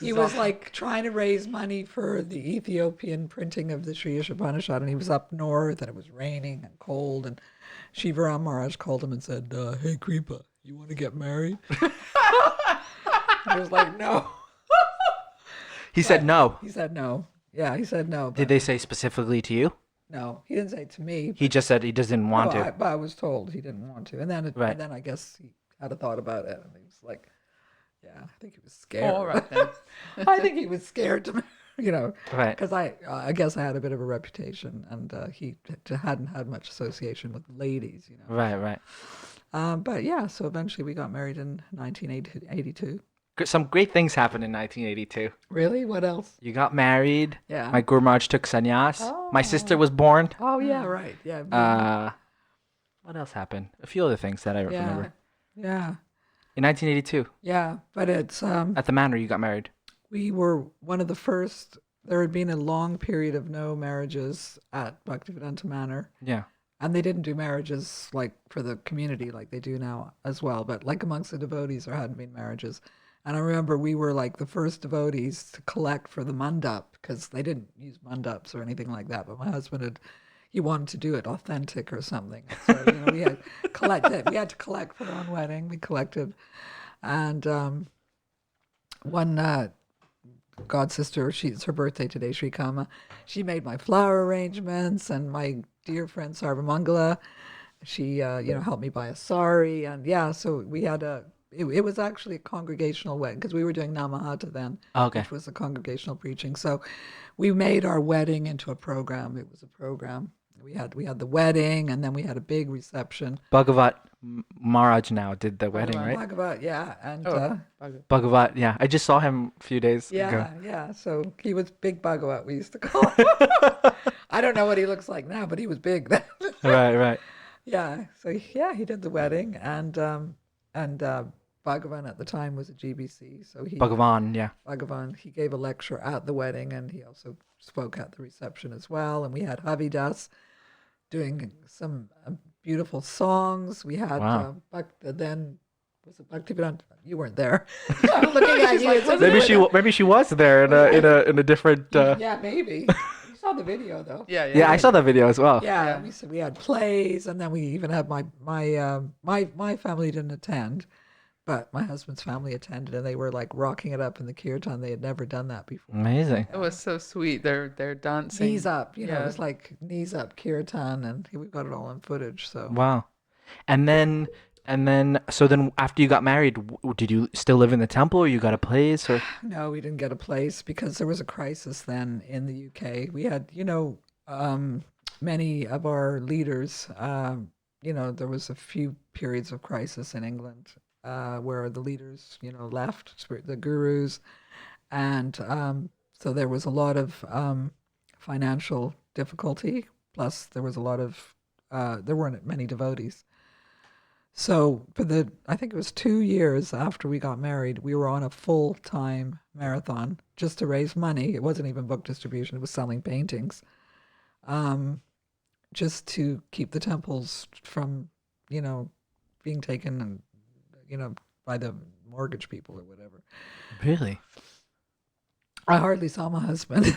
Exotic. trying to raise money for the Ethiopian printing of the Sri Ishopanishad, and he was up north, and it was raining and cold, and Shivaram Maharaj called him and said, "Hey, Kripa, you want to get married?" He was like, "No." He said no. He said no. Yeah, he said no. Did they say specifically to you? No, he didn't say it to me. He just said he just didn't want to. But I was told he didn't want to, and then Right. and then I guess he had a thought about it, and he was like, "Yeah, I think he was scared." All right then. I think he was scared to. Right. because I guess I had a bit of a reputation, and he hadn't had much association with ladies. Right. Right. But yeah, so eventually we got married in 1982. Some great things happened in 1982. Really? What else? You got married. Yeah. My Guru Maharaj took sannyas. My sister Oh. was born. Oh yeah, right. Yeah. What else happened? A few other things that I yeah. remember. Yeah. In 1982, Yeah. But it's at the manor, you got married. we were one of the first. There had been a long period of no marriages at Bhaktivedanta Manor. Yeah. And they didn't do marriages like for the community like they do now as well. But like amongst the devotees, there hadn't been marriages. And I remember we were like the first devotees to collect for the mandap because they didn't use mandaps or anything like that. But my husband he wanted to do it authentic or something. So, we had collected. We had to collect for our own wedding. We collected. And one god sister, it's her birthday today, Sri Kama. She made my flower arrangements, and my dear friend Sarvamangala, she helped me buy a sari, and so we had it was actually a congregational wedding because we were doing Namahata then, Okay. which was a congregational preaching. So we made our wedding into a program. It was a program. We had the wedding, and then we had a big reception. Bhagavat Maharaj now did the wedding, right? Bhagavat, yeah, and Bhagavat, yeah. I just saw him a few days ago. yeah. So he was Big Bhagavat, we used to call him. I don't know what he looks like now, but he was big then. Right. Yeah. So he did the wedding, and Bhagavan at the time was a GBC. So Bhagavan, yeah. Bhagavan, he gave a lecture at the wedding, and he also spoke at the reception as well. And we had Havidas doing some beautiful songs. We had Wow. then was it Bhaktivedanta? You weren't there. I'm looking at you. Maybe she was there in a different. Yeah, maybe. You saw the video though. Yeah, I saw that video as well. Yeah, we had plays, and then we even had my family didn't attend, but my husband's family attended, and they were like rocking it up in the kirtan. They had never done that before. Amazing. It was so sweet. They're dancing. Knees up, it was like knees up kirtan, and we've got it all on footage. So Wow. And then after you got married, did you still live in the temple, or you got a place, or? no, we didn't get a place because there was a crisis then in the UK. We had, many of our leaders. There was a few periods of crisis in England. Where the leaders, left, the gurus, and so there was a lot of financial difficulty. Plus, there was a lot of there weren't many devotees. So I think it was 2 years after we got married, we were on a full-time marathon just to raise money. It wasn't even book distribution; it was selling paintings, just to keep the temples from, being taken and. By the mortgage people or whatever. Really? I hardly saw my husband,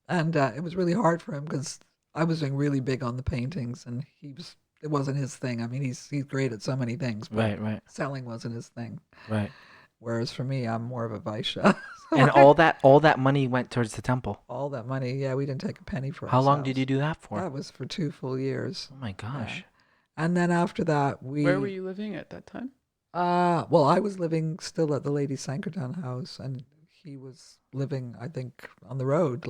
and it was really hard for him because I was doing really big on the paintings, and it wasn't his thing. I mean, he's great at so many things, but Right. selling wasn't his thing. Right. Whereas for me, I'm more of a Vaishya. And all that money went towards the temple. All that money, we didn't take a penny for How long ourselves. did you do that for? That was for 2 full years. Oh my gosh. And then after that, Where were you living at that time? Well, I was living still at the Lady Sankirtan house, and he was living, I think, on the road.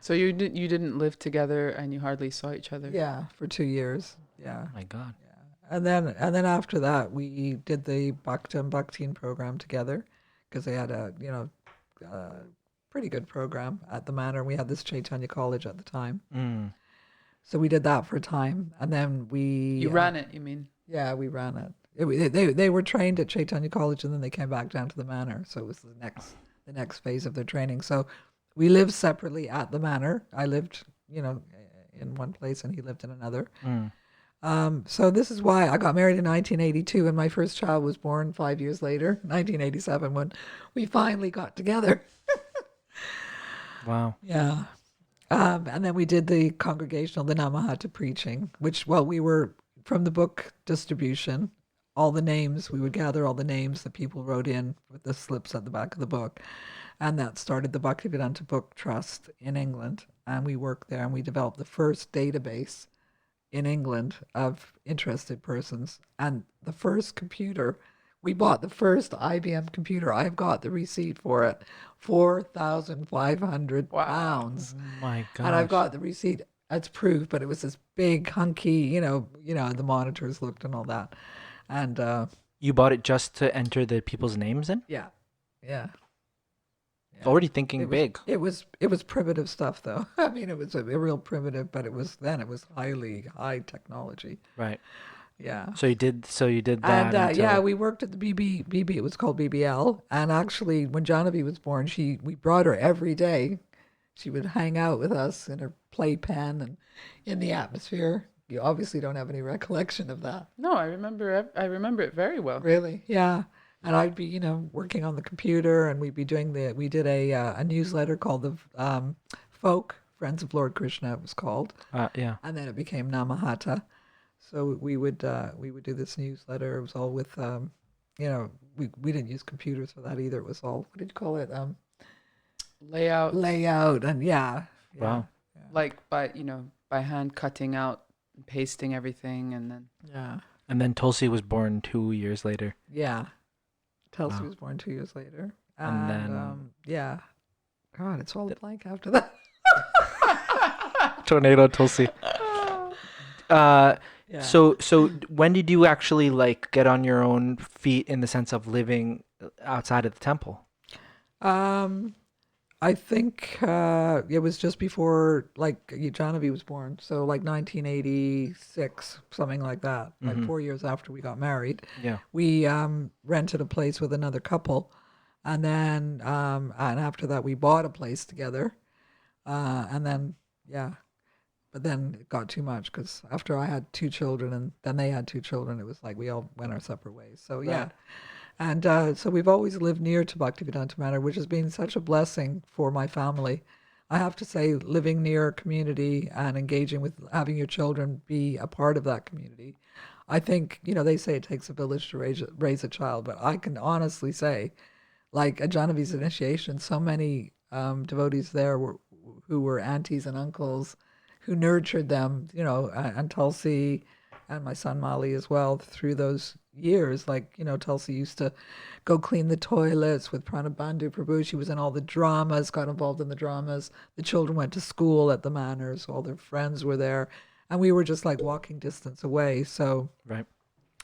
So you didn't live together, and you hardly saw each other. Yeah, for 2 years. Yeah. Oh my God. And then after that, we did the Bhaktin program together because they had a pretty good program at the manor. We had this Chaitanya College at the time. Mm. So we did that for a time, and then You ran it, you mean? Yeah, we ran it. They were trained at Chaitanya College, and then they came back down to the manor. So it was the next phase of their training. So we lived separately at the manor. I lived, in one place, and he lived in another. Mm. So this is why I got married in 1982, and my first child was born 5 years later, 1987, when we finally got together. Wow. Yeah. And then we did the congregational, the Namahata preaching, which, we were from the book distribution, all the names, we would gather all the names that people wrote in with the slips at the back of the book. And that started the Bhaktivedanta Book Trust in England. And we worked there, and we developed the first database in England of interested persons. And the first computer We bought the first IBM computer. I've got the receipt for it, £4,500. Wow. Oh my And I've gosh. got the receipt as proof, but it was this big hunky, the monitors looked and all that. And You bought it just to enter the people's names in? yeah, yeah. Yeah. Already thinking It was big. it was primitive stuff though. I mean, it was a real primitive, but it was high technology. Right. Yeah. So you did that And yeah, until we worked at the BB. It was called BBL. And actually, when Jahnavi was born, we brought her every day. She would hang out with us in her playpen and in the atmosphere. You obviously don't have any recollection of that. No, I remember. I remember it very well. Really? Yeah. And I'd be, working on the computer, and we did a newsletter called the Folk Friends of Lord Krishna. It was called, yeah. and then it became Namahata. So we would do this newsletter. It was all with, we didn't use computers for that either. It was all, what did you call it? Layout, Layout, and yeah. Wow. like by hand cutting out, and pasting everything, and then Yeah. And then Tulsi was born 2 years later. Yeah. Tulsi Wow. was born 2 years later. And then- yeah. God, it's all a blank after that. Tornado Tulsi. Yeah. So when did you actually like get on your own feet in the sense of living outside of the temple? I think it was just before like Jahnavi was born, so like 1986, something like that. Like 4 years after we got married, Yeah. we rented a place with another couple, and then and after that we bought a place together, and then yeah, but then it got too much because after I had two children and then they had two children, it was like we all went our separate ways. So yeah. Right. And so we've always lived near to Bhaktivedanta Manor, which has been such a blessing for my family. I have to say, living near a community and engaging with having your children be a part of that community. I think, they say it takes a village to raise a child, but I can honestly say, like at Jahnavi's initiation, so many devotees there who were aunties and uncles who nurtured them, and Tulsi and my son Mali as well through those years. Like, Tulsi used to go clean the toilets with Pranabandhu Prabhu. She was in all the dramas, got involved in the dramas. The children went to school at the manors. All their friends were there. And we were just like walking distance away. So, Right.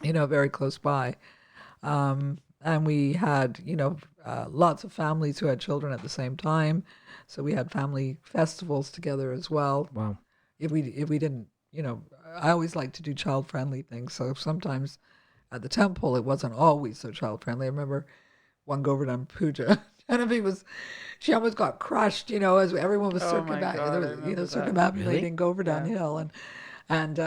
very close by. And we had, lots of families who had children at the same time. So we had family festivals together as well. Wow. If we didn't, I always like to do child-friendly things. So sometimes at the temple, it wasn't always so child-friendly. I remember one Govardhan Puja. She almost got crushed, as everyone was Oh my God, I remember that. circumambulating Govardhan Yeah. Hill. And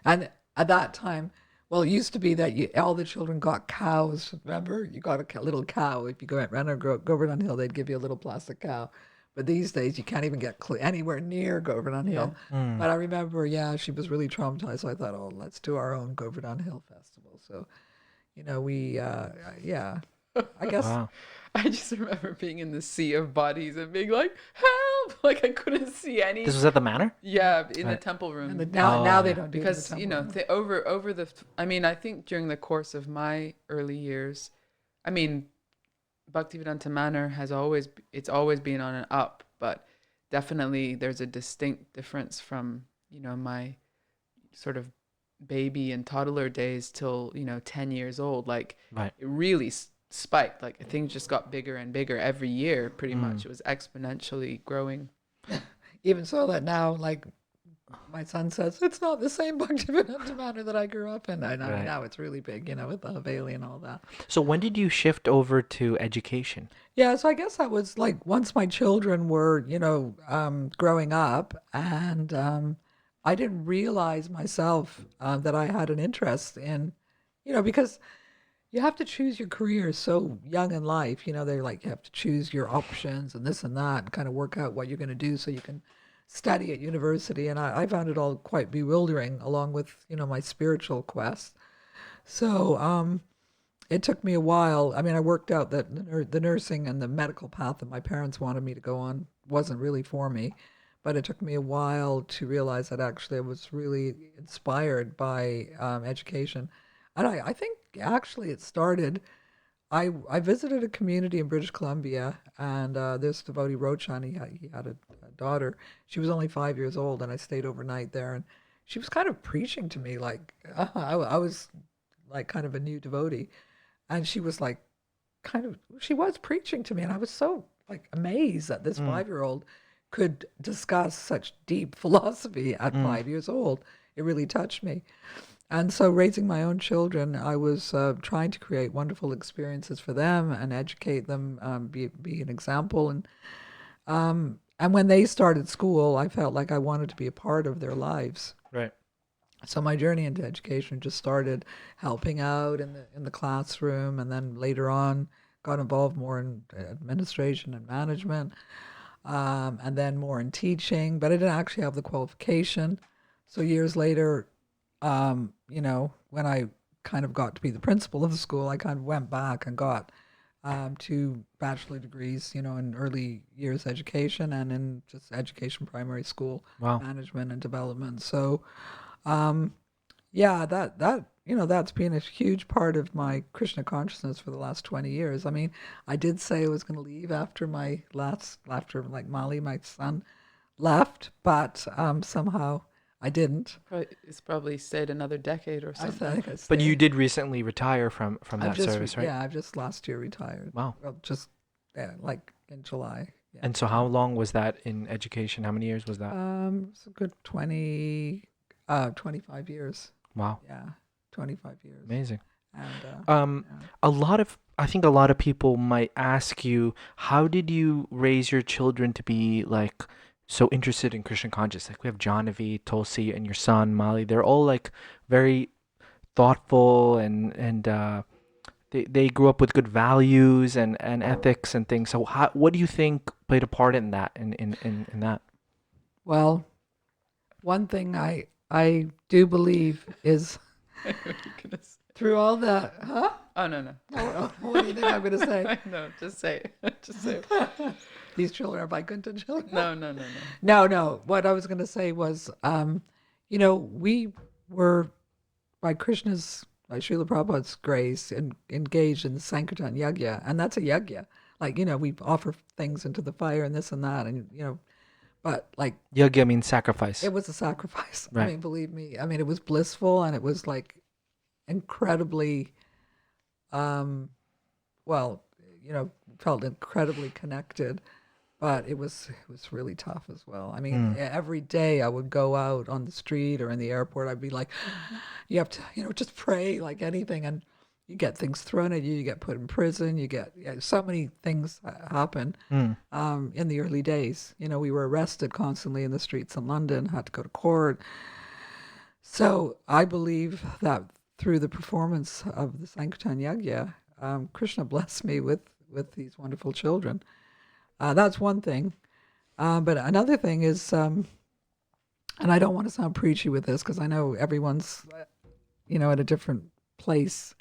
at that time, well, it used to be that all the children got cows. Remember, you got a little cow. If you go around Govardhan Hill, they'd give you a little plastic cow. But these days, you can't even get anywhere near Govardhan Hill. But I remember, she was really traumatized. So I thought, oh, let's do our own Govardhan Hill festival. So, we, I guess. Wow. I just remember being in the sea of bodies and being like, help! Like I couldn't see any. This was at the manor? Yeah, in the Right. temple room. And now they yeah. don't do Because it in the temple. over the I think during the course of my early years, Bhaktivedanta Manor it's always been on an up, but definitely there's a distinct difference from my sort of baby and toddler days till 10 years old. Like Right. it really spiked. Like things just got bigger and bigger every year. Pretty much, it was exponentially growing. Even so that now, like, my son says, it's not the same Bhaktivedanta Manor that I grew up in. I know Right. now it's really big, with the Haveli and all that. So when did you shift over to education? Yeah, so I guess that was like once my children were, growing up, and I didn't realize myself that I had an interest in, because you have to choose your career so young in life. They're like, you have to choose your options and this and that and kind of work out what you're going to do so you can study at university. And I found it all quite bewildering along with, my spiritual quest. So it took me a while. I worked out that the nursing and the medical path that my parents wanted me to go on wasn't really for me. But it took me a while to realize that actually I was really inspired by education. And I think actually it started. I visited a community in British Columbia, and this devotee Rochan, he had a daughter. She was only 5 years old, and I stayed overnight there. And she was kind of preaching to me, like I was like kind of a new devotee, and she was like she was preaching to me, and I was so like amazed that this 5 year old could discuss such deep philosophy at 5 years old. It really touched me. And so, raising my own children, I was trying to create wonderful experiences for them and educate them, be an example. And when they started school, I felt like I wanted to be a part of their lives. Right. So my journey into education just started helping out in the classroom, and then later on got involved more in administration and management, and then more in teaching. But I didn't actually have the qualification. So years later, when I kind of got to be the principal of the school, I kind of went back and got 2 bachelor degrees, in early years education and in just education, primary school Wow. management and development. So, yeah, that's been a huge part of my Krishna consciousness for the last 20 years. I mean, I did say I was going to leave after like Mali, my son, left, but somehow I didn't. It's probably stayed another decade or I something. think I But you stayed. did recently retire from that service, right? Yeah, I've just last year retired. Wow. Well, just like in July. Yeah. And so how long was that in education? How many years was that? It's a good 25 years. Wow. Yeah, 25 years. Amazing. And I think a lot of people might ask you, how did you raise your children to be like so interested in Krishna consciousness? Like we have Jahnavi, Tulsi, and your son Mali. They're all like very thoughtful and they grew up with good values and ethics and things. So what do you think played a part in that in that? well, one thing I do believe is What are you gonna say? through all the Oh no. what do you think I'm going to say? No, just say it. Just say it. These children are Vaikuntha children. No. What I was going to say was, we were, by Srila Prabhupada's grace, engaged in the Sankirtan Yagya, and that's a Yagya. Like, we offer things into the fire and this and that, and, but like, Yagya means sacrifice. it was a sacrifice. I Right. mean, believe me. I mean, it was blissful, and it was like incredibly, well, felt incredibly connected. But it was really tough as well. I mean, every day I would go out on the street or in the airport, I'd be like, you have to, just pray like anything. And you get things thrown at you, you get put in prison, you get so many things happen in the early days. We were arrested constantly in the streets in London, had to go to court. So I believe that through the performance of the Sankirtan Yagya, Krishna blessed me with these wonderful children. That's one thing. But another thing is, and I don't want to sound preachy with this because I know everyone's, at a different place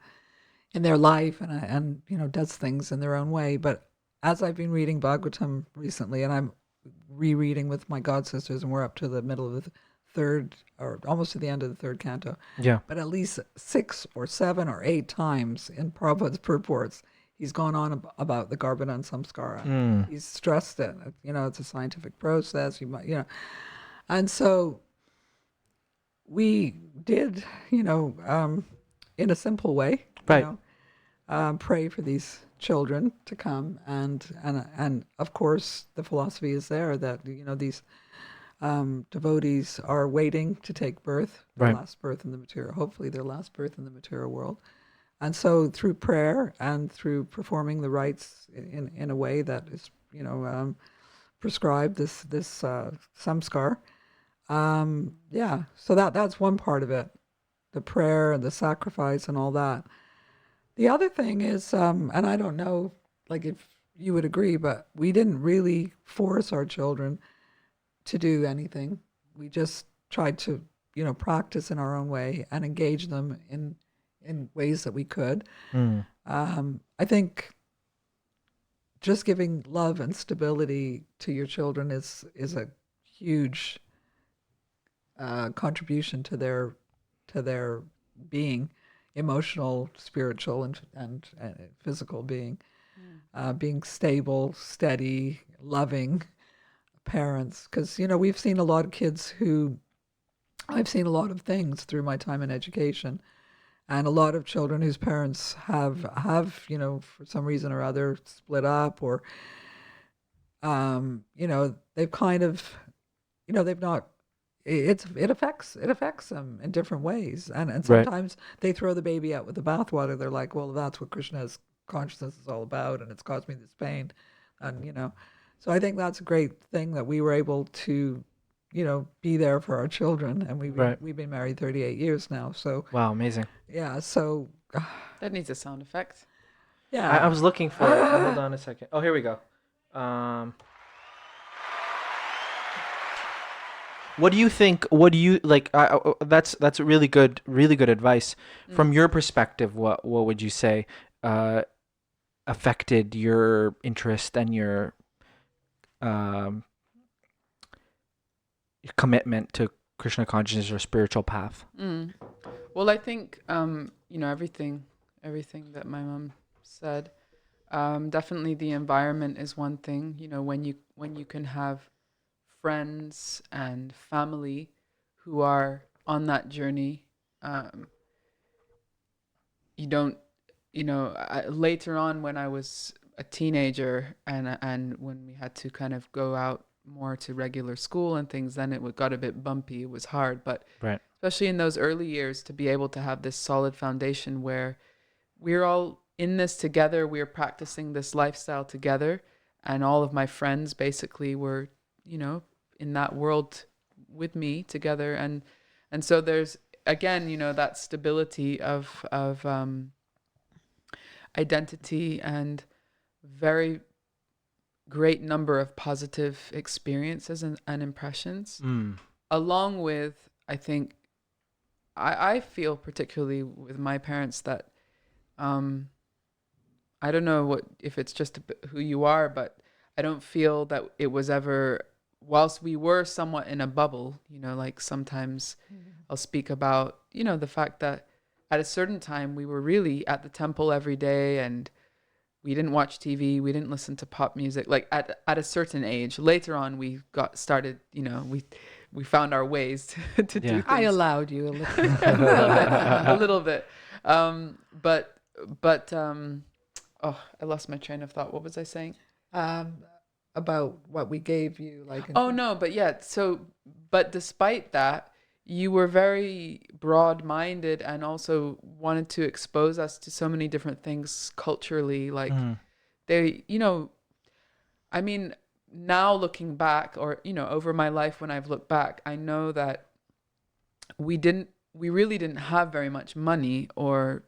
in their life and does things in their own way. But as I've been reading Bhagavatam recently, and I'm rereading with my god sisters, and we're up to the middle of the third, or almost to the end of the third canto. Yeah. But at least 6 or 7 or 8 times in Prabhupada's purports, he's gone on about the Garbhadan Samskara. He's stressed it. It's a scientific process. And so we did, in a simple way, Right. pray for these children to come, and of course the philosophy is there that these devotees are waiting to take birth, their Right. last birth in the material, hopefully their last birth in the material world. And so through prayer and through performing the rites in a way that is, prescribed, this samskar, so that's one part of it, the prayer and the sacrifice and all that. The other thing is, and I don't know, like if you would agree, but we didn't really force our children to do anything. We just tried to, practice in our own way and engage them in ways that we could. I think just giving love and stability to your children is a huge contribution to their being. emotional, spiritual, and physical being. Being stable, steady, loving parents. Because, we've seen a lot of kids I've seen a lot of things through my time in education, and a lot of children whose parents have for some reason or other split up, or they've kind of, they've not. It affects them in different ways, and Right. sometimes they throw the baby out with the bathwater. They're like, well, that's what Krishna's consciousness is all about, and it's caused me this pain, and so I think that's a great thing that we were able to be there for our children, and Right. we've been married 38 years now. So Wow, amazing. yeah, so That needs a sound effect. yeah, I was looking for it. Hold on a second. Oh, here we go. What do you think? What do you like? That's really good advice. From your perspective, what would you say affected your interest and your commitment to Krishna consciousness or spiritual path? Well, I think everything that my mom said. Definitely, the environment is one thing. When you can have friends and family who are on that journey, you don't. Later on, when I was a teenager, and when we had to kind of go out more to regular school and things, then it got a bit bumpy. It was hard, but Right. especially in those early years, to be able to have this solid foundation where we're all in this together, we're practicing this lifestyle together, and all of my friends basically were, in that world with me together, and so there's again, that stability of identity and very great number of positive experiences and impressions, along with, I think, I feel particularly with my parents that I don't know if it's just who you are, but I don't feel that it was ever, whilst we were somewhat in a bubble, like sometimes I'll speak about, the fact that at a certain time we were really at the temple every day, and we didn't watch TV, we didn't listen to pop music, like at a certain age. Later on we got started, we found our ways to do things. I allowed you a little. a little bit. But I lost my train of thought. What was I saying? About what we gave you, like. Oh no, but yeah. But despite that, you were very broad-minded and also wanted to expose us to so many different things culturally. Like I mean, now looking back, or over my life when I've looked back, I know that we really didn't have very much money or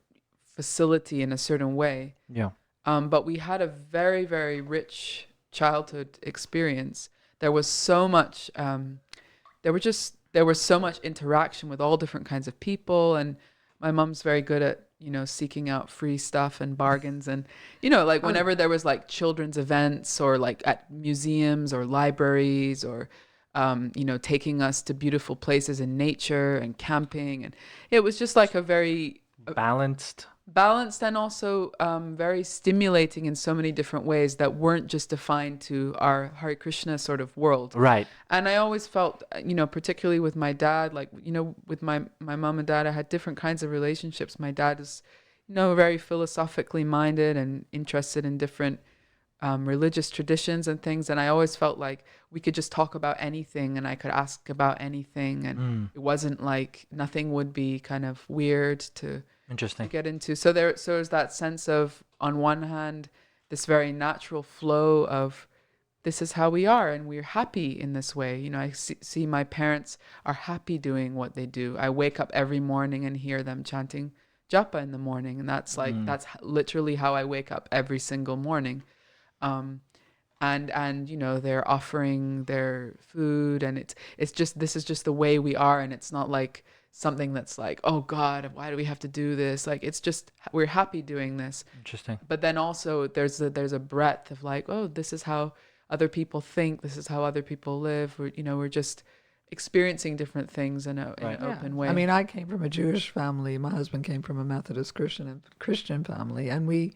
facility in a certain way. Yeah. But we had a very, very rich childhood experience. There was so much, there was so much interaction with all different kinds of people. And my mom's very good at, seeking out free stuff and bargains. And, like whenever there was like children's events, or like at museums or libraries, or, taking us to beautiful places in nature and camping. And it was just like a very Balanced and also very stimulating in so many different ways that weren't just defined to our Hare Krishna sort of world. Right. And I always felt, particularly with my dad, like, with my mom and dad, I had different kinds of relationships. My dad is, very philosophically minded and interested in different religious traditions and things. And I always felt like we could just talk about anything, and I could ask about anything. And it wasn't like, nothing would be kind of weird to Interesting. get into. So there's that sense of, on one hand, this very natural flow of, this is how we are, and we're happy in this way. I see my parents are happy doing what they do. I wake up every morning and hear them chanting japa in the morning, and that's like that's literally how I wake up every single morning. And they're offering their food, and it's just, this is just the way we are, and it's not like something that's like, oh God, why do we have to do this? Like, it's just, we're happy doing this. Interesting. But then also there's a breadth of like, oh, this is how other people think, this is how other people live. We're just experiencing different things in Right. an open way. I mean, I came from a Jewish family. My husband came from a Methodist Christian family, and we,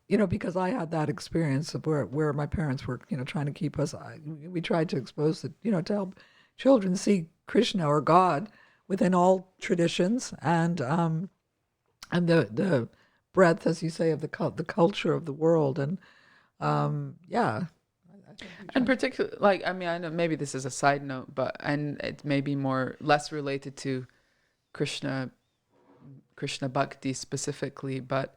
because I had that experience of where my parents were, trying to keep us. We tried to expose it, to help children see Krishna or God within all traditions, and the breadth, as you say, of the culture of the world, and yeah. And particularly, like, I mean, I know maybe this is a side note, and it may be less related to Krishna Bhakti specifically, but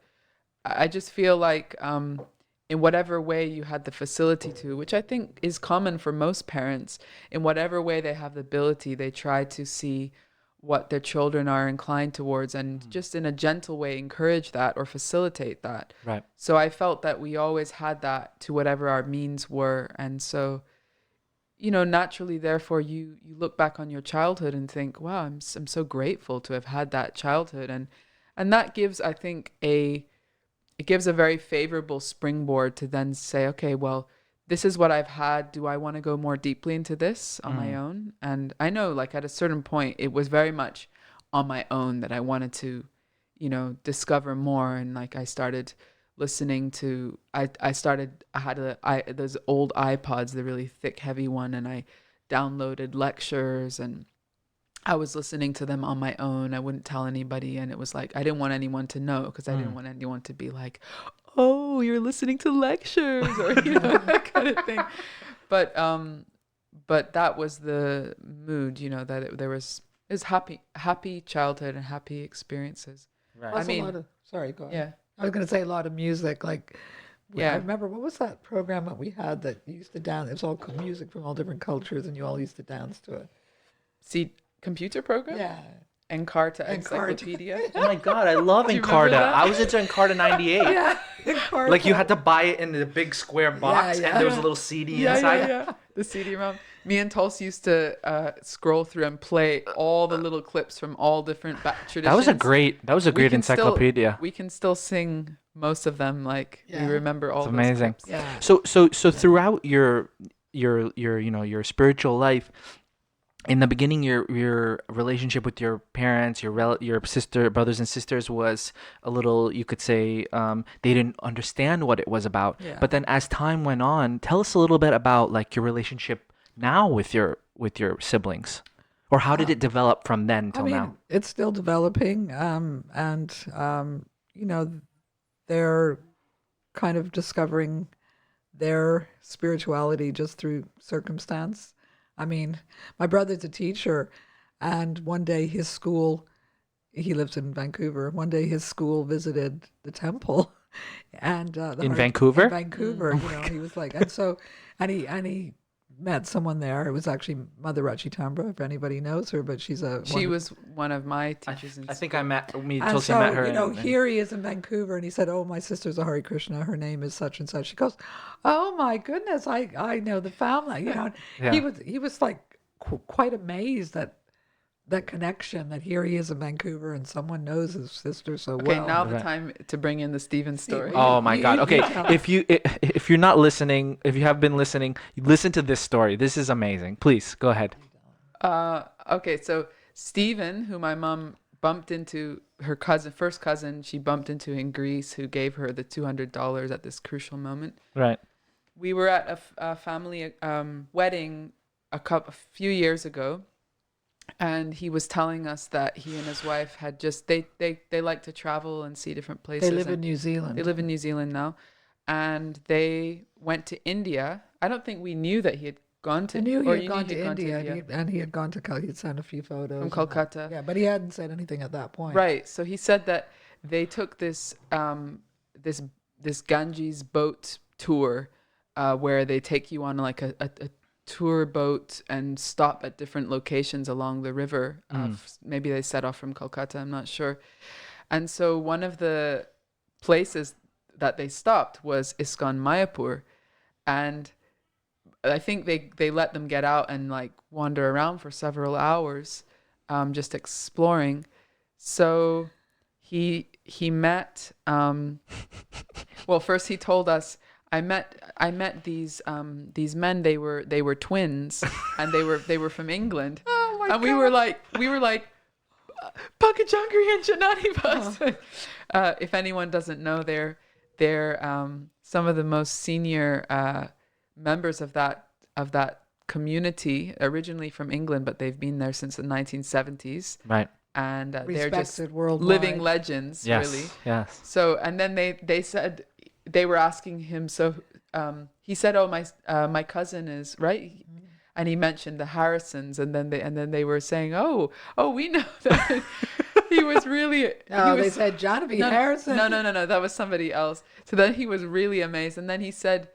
I just feel like in whatever way you had the facility to, which I think is common for most parents, in whatever way they have the ability, they try to see what their children are inclined towards and just in a gentle way encourage that or facilitate that. Right. So I felt that we always had that to whatever our means were. And so, naturally, therefore, you look back on your childhood and think, wow, I'm so grateful to have had that childhood. And that gives, I think, it gives a very favorable springboard to then say, okay, well, this is what I've had. Do I want to go more deeply into this on my own? And I know, like, at a certain point, it was very much on my own that I wanted to, discover more. And like, I started listening to, I had those old iPods, the really thick, heavy one, and I downloaded lectures and I was listening to them on my own. I wouldn't tell anybody. And it was like, I didn't want anyone to know because I didn't want anyone to be like, oh, you're listening to lectures or, that kind of thing. But that was the mood, that it was happy childhood and happy experiences. Right. Plus sorry, go ahead. Yeah. I was going to say a lot of music, like, Yeah. I remember, what was that program that we had that you used to dance? It was all music from all different cultures, and you all used to dance to it. See, computer program? Yeah. Encarta Encarta. Encyclopedia. Oh my God, I love Do you remember Encarta. that? I was into Encarta 98. Yeah. Encarta. Like you had to buy it in the big square box, Yeah. and there was a little CD inside. Yeah. The CD-ROM. Me and Tulsi used to scroll through and play all the little clips from all different traditions. That was a great We can encyclopedia. we can still sing most of them. Like Yeah. we remember all. It's those amazing. clips. Yeah. So throughout your spiritual life, in the beginning, your relationship with your parents, your brothers and sisters was a little, you could say, they didn't understand what it was about. Yeah. But then as time went on, tell us a little bit about like your relationship now with your siblings, or how did it develop from then till now? It's still developing, they're kind of discovering their spirituality just through circumstance. I mean, my brother's a teacher, and one day his school, he lives in Vancouver, one day his school visited the temple. And Vancouver? In Vancouver, he was like, and he met someone there. It was actually Mother Rachitambra, if anybody knows her, but She was one of my teachers. I think I met and Tulsi so, met her. Here he is in Vancouver, and he said, "Oh, my sister's a Hare Krishna. Her name is such and such." She goes, "Oh my goodness, I know the family." Yeah. He was like quite amazed at that connection, that here he is in Vancouver and someone knows his sister so well. Okay, now the time to bring in the Stephen story. Oh my God. Okay, if you're not listening, if you have been listening, listen to this story. This is amazing. Please go ahead. Okay, so Stephen, who my mom bumped into, her first cousin, she bumped into in Greece, who gave her the $200 at this crucial moment. Right. We were at a family wedding a few years ago, and he was telling us that he and his wife had just they like to travel and see different places. They live in New Zealand. They live in New Zealand now, and they went to India. I don't think we knew that he had gone to. I knew he or had you gone knew to he'd India, and he had gone to Calcutta. He'd sent a few photos from Kolkata. Yeah, but he hadn't said anything at that point. Right. So he said that they took this this Ganges boat tour, where they take you on like a tour boat and stop at different locations along the river. Maybe they set off from Kolkata, I'm not sure. And so one of the places that they stopped was ISKCON Mayapur, and I think they let them get out and like wander around for several hours, just exploring. So he met well, first he told us, I met these men. They were twins, and they were from England. Oh my And God. we were like Pakachangri and Jahnavis. If anyone doesn't know, they're some of the most senior members of that community, originally from England, but they've been there since the 1970s. Right. And they're just Respected worldwide. living legends, Yes. really. Yes. So, and then they said, they were asking him, so he said, "Oh, my cousin is," right? And he mentioned the Harrisons, and then they were saying, "Oh, we know that." He was really. No, he they was, said Jahnavi Harrison. No, that was somebody else. So then he was really amazed, and then he said,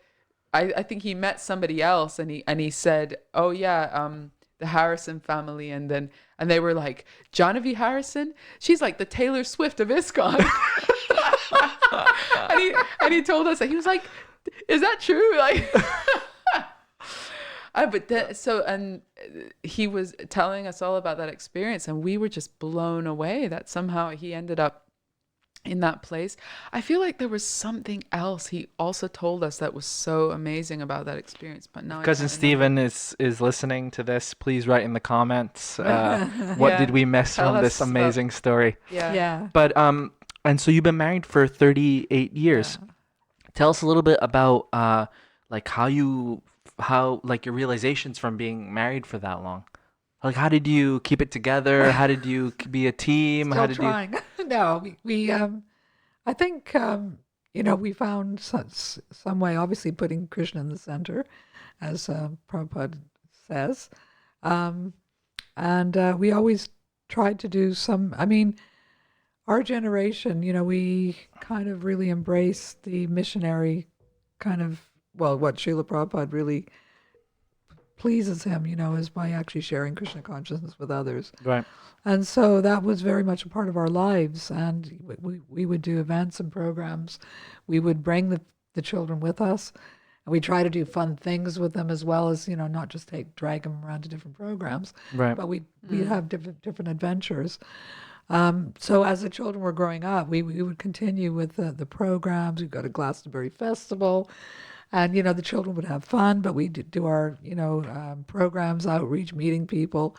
I think he met somebody else, and he said, "Oh yeah, the Harrison family," and they were like, "Jahnavi Harrison? She's like the Taylor Swift of ISKCON." and he told us that, he was like, "Is that true?" Like, and he was telling us all about that experience, and we were just blown away that somehow he ended up in that place. I feel like there was something else he also told us that was so amazing about that experience, but now Cousin Stephen is listening to this. Please write in the comments what Yeah. did we miss Tell from this us amazing story. Yeah. But and so you've been married for 38 years. Tell us a little bit about like how like your realizations from being married for that long. Like, how did you keep it together? How did you be a team? Still How did trying. No, we I think we found some way, obviously putting Krishna in the center, as Prabhupada says, and we always tried to do some. I mean, our generation, we kind of really embraced the missionary kind of, well, what Srila Prabhupada really pleases him, is by actually sharing Krishna consciousness with others. Right. And so that was very much a part of our lives. And we would do events and programs. We would bring the children with us. And we try to do fun things with them, as well as, not just drag them around to different programs. Right. But we'd have different adventures. So as the children were growing up, we would continue with the programs. We'd go to Glastonbury Festival. And, the children would have fun, but we do our, programs, outreach, meeting people.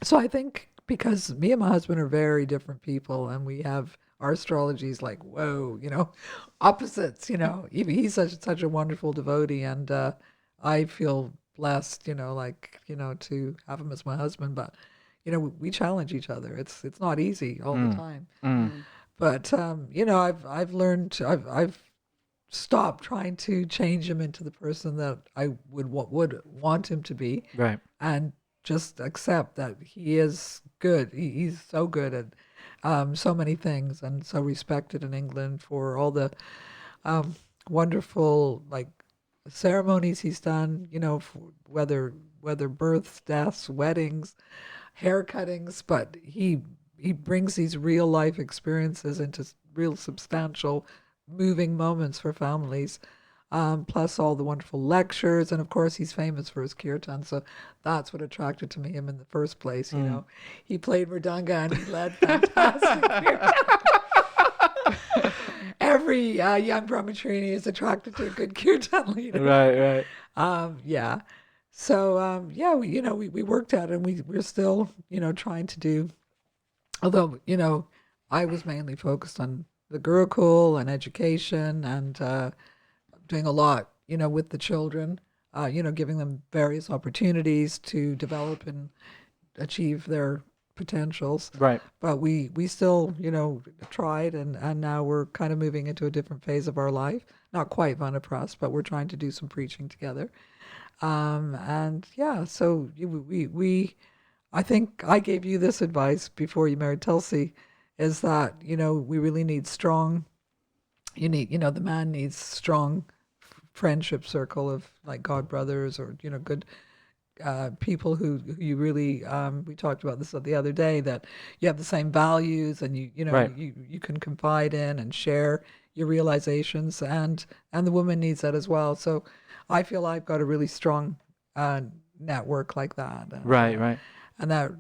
So I think because me and my husband are very different people, and we have our astrology is like, whoa, opposites, even he's such a wonderful devotee. And I feel blessed, to have him as my husband. But, we challenge each other. It's not easy all the time. But, I've learned, I've stopped trying to change him into the person that I would want him to be. Right. And just accept that he is good. He's so good at so many things, and so respected in England for all the wonderful ceremonies he's done. Whether births, deaths, weddings, hair cuttings, but he brings these real life experiences into real substantial, moving moments for families. Plus all the wonderful lectures, and of course he's famous for his kirtan, so that's what attracted to him in the first place. He played mridanga and he led fantastic kirtan. Every young brahmachari is attracted to a good kirtan leader. Right. Yeah. So we worked at it, and we're still trying to do. Although I was mainly focused on the Gurukul and education, and doing a lot, with the children, giving them various opportunities to develop and achieve their potentials. Right. But we still, tried, and now we're kind of moving into a different phase of our life. Not quite Vanaprasth, but we're trying to do some preaching together. And yeah, so we I think I gave you this advice before you married Tulsi, is that, we really need strong, the man needs strong friendship circle of God brothers, or, good people who you really, we talked about this the other day, that you have the same values, and Right. you can confide in and share your realizations, and the woman needs that as well. So I feel I've got a really strong network like that. Right. And that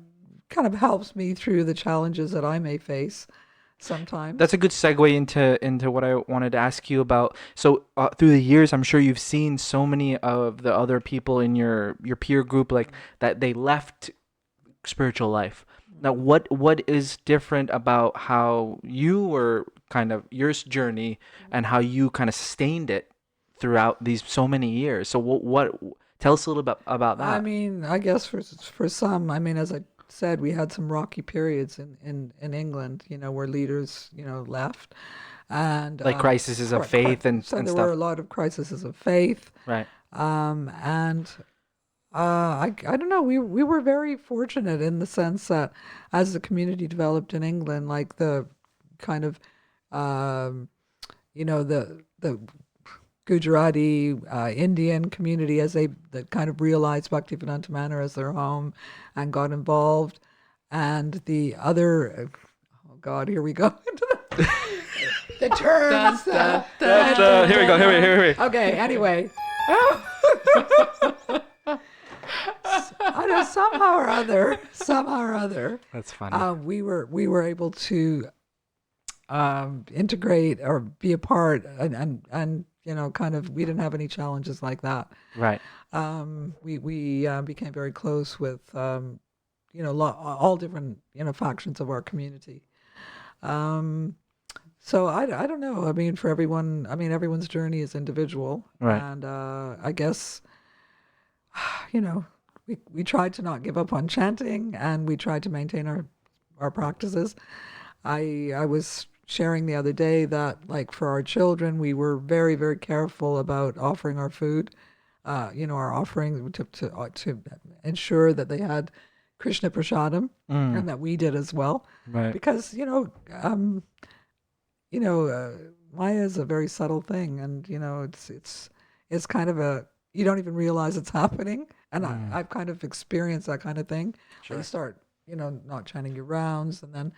kind of helps me through the challenges that I may face. sometimes. That's a good segue into what I wanted to ask you about. So through the years, I'm sure you've seen so many of the other people in your peer group like that they left spiritual life. Now, what is different about how you were kind of your journey and how you kind of sustained it throughout these so many years? So what tell us a little bit about I that. mean, I guess for some, I mean, as I said, we had some rocky periods in England, where leaders, left. And Like crises of quite, faith so and there were stuff. a lot of crises of faith. Right. And I don't know, we were very fortunate in the sense that as the community developed in England, like the kind of, the Gujarati Indian community as that kind of realized Bhaktivedanta Manor as their home and got involved, and the other, oh God, here we go into the terms. Here we go. Here we go. Okay, anyway. I know somehow or other, That's funny. we were able to integrate or be a part, and kind of, we didn't have any challenges like that. Right. We became very close with all different factions of our community. So I don't know. I mean, for everyone, I mean, everyone's journey is individual, Right. and I guess we tried to not give up on chanting, and we tried to maintain our practices. I was sharing the other day that, like, for our children, we were very, very careful about offering our food, our offering to ensure that they had Krishna Prasadam, and that we did as well, Right. because Maya is a very subtle thing, and it's kind of you don't even realize it's happening, and I've kind of experienced that kind of thing. Sure. You start not chanting your rounds, and then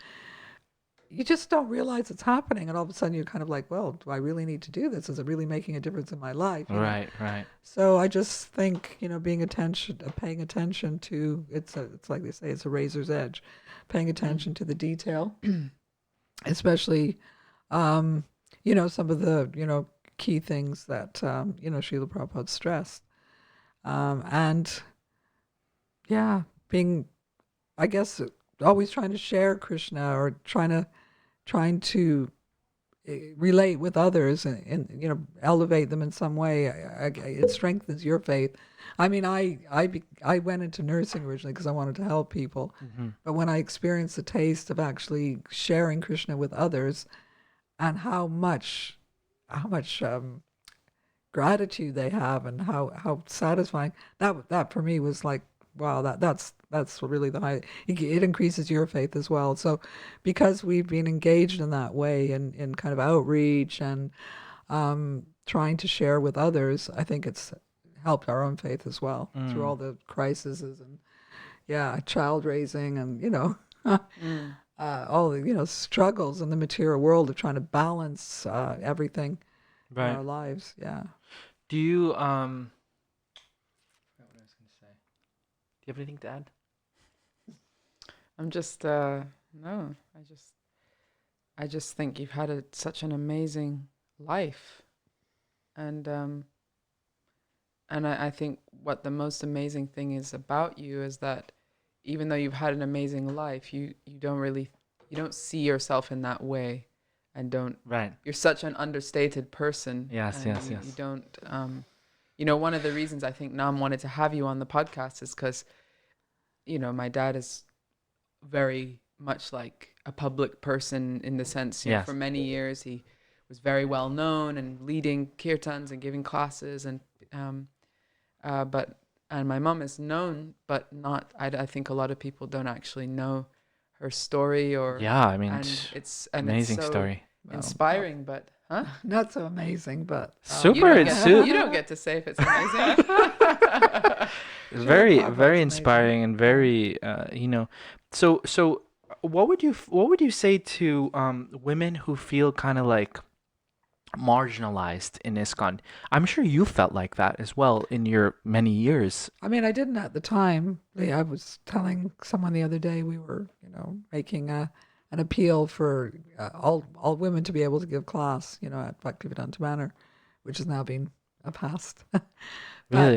you just don't realize it's happening, and all of a sudden you're kind of like, well, do I really need to do this? Is it really making a difference in my life? Right. Right. So I just think, paying attention to, it's like they say, it's a razor's edge, paying attention to the detail, especially some of the key things that Srila Prabhupada stressed, and yeah, being, I guess, always trying to share Krishna, or trying to relate with others, and elevate them in some way. It strengthens your faith. I mean, I went into nursing originally because I wanted to help people, but when I experienced the taste of actually sharing Krishna with others, and how much gratitude they have, and how satisfying that for me was, like, wow, that's really the high. It increases your faith as well. So because we've been engaged in that way, in kind of outreach and trying to share with others, I think it's helped our own faith as well through all the crises, and child raising, and all the struggles in the material world of trying to balance everything in Right. our lives. Yeah. Do you I forgot what I was going to say. Do you have anything to add? I'm just no. I just think you've had such an amazing life, and I think what the most amazing thing is about you is that even though you've had an amazing life, you don't see yourself in that way, and don't. Right. You're such an understated person. Yes, and yes, yes. You don't. One of the reasons I think Nam wanted to have you on the podcast is because, my dad is very much like a public person, in the sense, Yes. for many years he was very well known and leading kirtans and giving classes, and my mom is known, but not. I think a lot of people don't actually know her story, or Yeah, I mean, and it's amazing so story. inspiring, but Not so amazing, but Super. you don't get to say if it's amazing. Very, Prabhupada's very amazing. inspiring, and very, So, what would you say to women who feel kind of like marginalized in ISKCON? I'm sure you felt like that as well in your many years. I mean, I didn't at the time. I was telling someone the other day, we were, making a an appeal for all women to be able to give class, at Bhaktivedanta Manor, which has now been passed. But,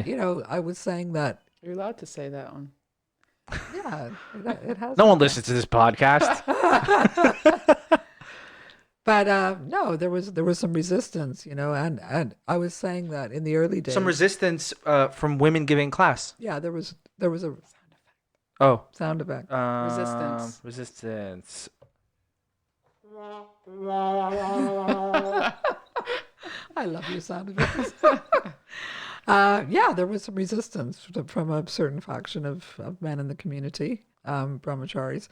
Really? I was saying that, You're allowed to say that one. yeah, it has. No one been listens to this podcast. But no, there was some resistance, and I was saying that in the early days. Some resistance from women giving class. Yeah, there was a Oh. sound effect. Resistance. Resistance. I love your sound effects. Yeah, there was some resistance from a certain faction of men in the community, brahmacharis.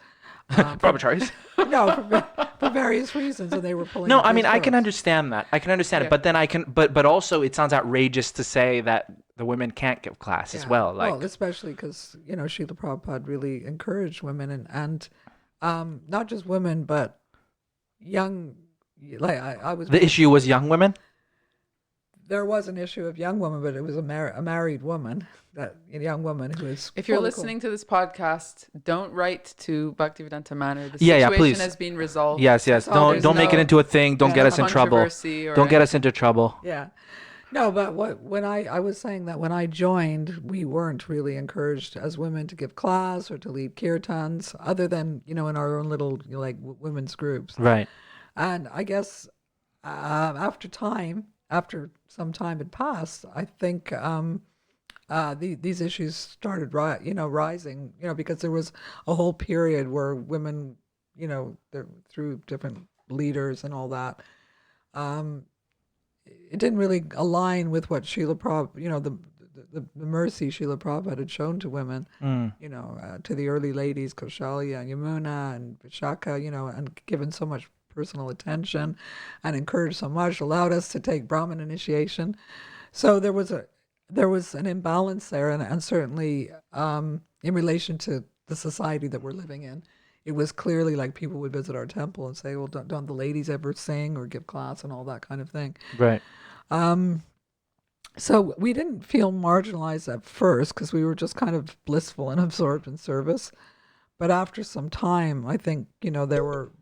Brahmacharis. No, for various reasons, and they were pulling. No, up I mean these I can girls. understand that. I can understand Yeah. it, but then but also it sounds outrageous to say that the women can't give class as Yeah. well. Like, Well, especially because Srila Prabhupada really encouraged women and not just women but young. Like I was. the issue was young women. There was an issue of young woman, but it was a married woman, a young woman who is. If you're fully listening to this podcast, don't write to Bhaktivedanta Manor. The Yeah, situation please. has been resolved. Yes, yes. So Don't there's don't make it no- into a thing. Don't yeah, get us in trouble. Controversy or Don't get us into trouble. Yeah. No, but when I was saying that when I joined, we weren't really encouraged as women to give class or to lead kirtans, other than in our own little women's groups. Right. And I guess after some time had passed, I think these issues started rising, because there was a whole period where women, through different leaders and all that, it didn't really align with what Srila Prabhupada, the mercy Srila Prabhupada had shown to women, to the early ladies, Kaushalya and Yamuna and Vishaka, and given so much personal attention and encouraged so much, allowed us to take Brahmin initiation. So there was an imbalance there, and certainly in relation to the society that we're living in. It was clearly like people would visit our temple and say, well, don't the ladies ever sing or give class and all that kind of thing. Right. So we didn't feel marginalized at first because we were just kind of blissful and absorbed in service. But after some time, I think, there were,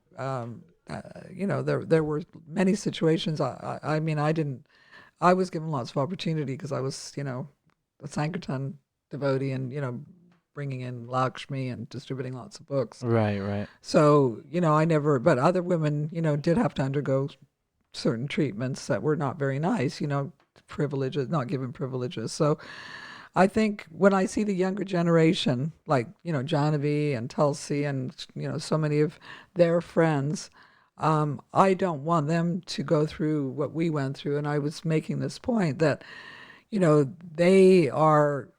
there were many situations. I mean, I was given lots of opportunity because I was, a Sankirtan devotee and, bringing in Lakshmi and distributing lots of books. Right. Right. So, but other women, did have to undergo certain treatments that were not very nice, privileges, not given privileges. So I think when I see the younger generation, like, Jahnavi and Tulsi and, so many of their friends, I don't want them to go through what we went through. And I was making this point that, they are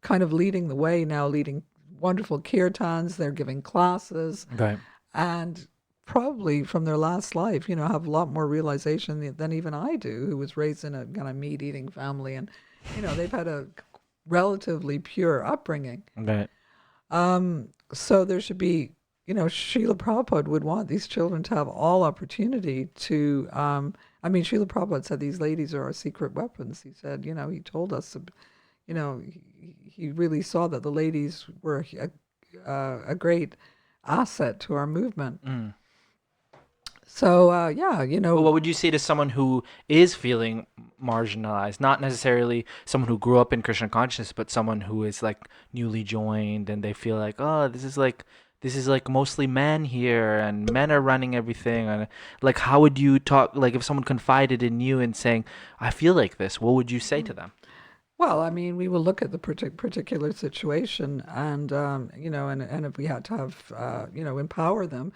kind of leading the way now, leading wonderful kirtans. They're giving classes. Right. And probably from their last life, have a lot more realization than even I do, who was raised in a kind of meat-eating family. And, they've had a relatively pure upbringing. Right. So there should be, Srila Prabhupada would want these children to have all opportunity to, Srila Prabhupada said these ladies are our secret weapons. He said, he told us, he really saw that the ladies were a great asset to our movement. So, Well, what would you say to someone who is feeling marginalized? Not necessarily someone who grew up in Krishna consciousness, but someone who is like newly joined and they feel like, oh, this is like mostly men here and men are running everything. And like, how would you talk? Like, if someone confided in you and saying, I feel like this, what would you say to them? well, we will look at the particular situation and, and if we had to have, empower them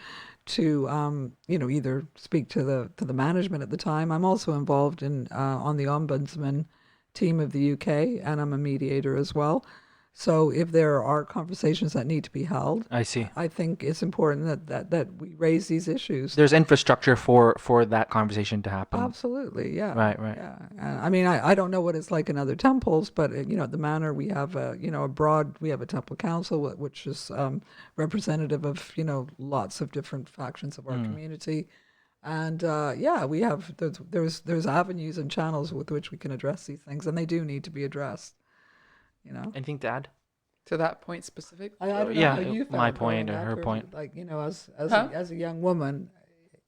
to, either speak to the management at the time. I'm also involved in on the ombudsman team of the UK, and I'm a mediator as well. So if there are conversations that need to be held, I see. I think it's important that we raise these issues. There's infrastructure for that conversation to happen. Absolutely, yeah. Right. Yeah, I don't know what it's like in other temples, but at the manor we have we have a temple council which is representative of lots of different factions of our community, and we have there's avenues and channels with which we can address these things, and they do need to be addressed. Anything to add? To that point specific? I don't know Yeah, how you felt my point growing or up, her point. like, as Huh? as a young woman,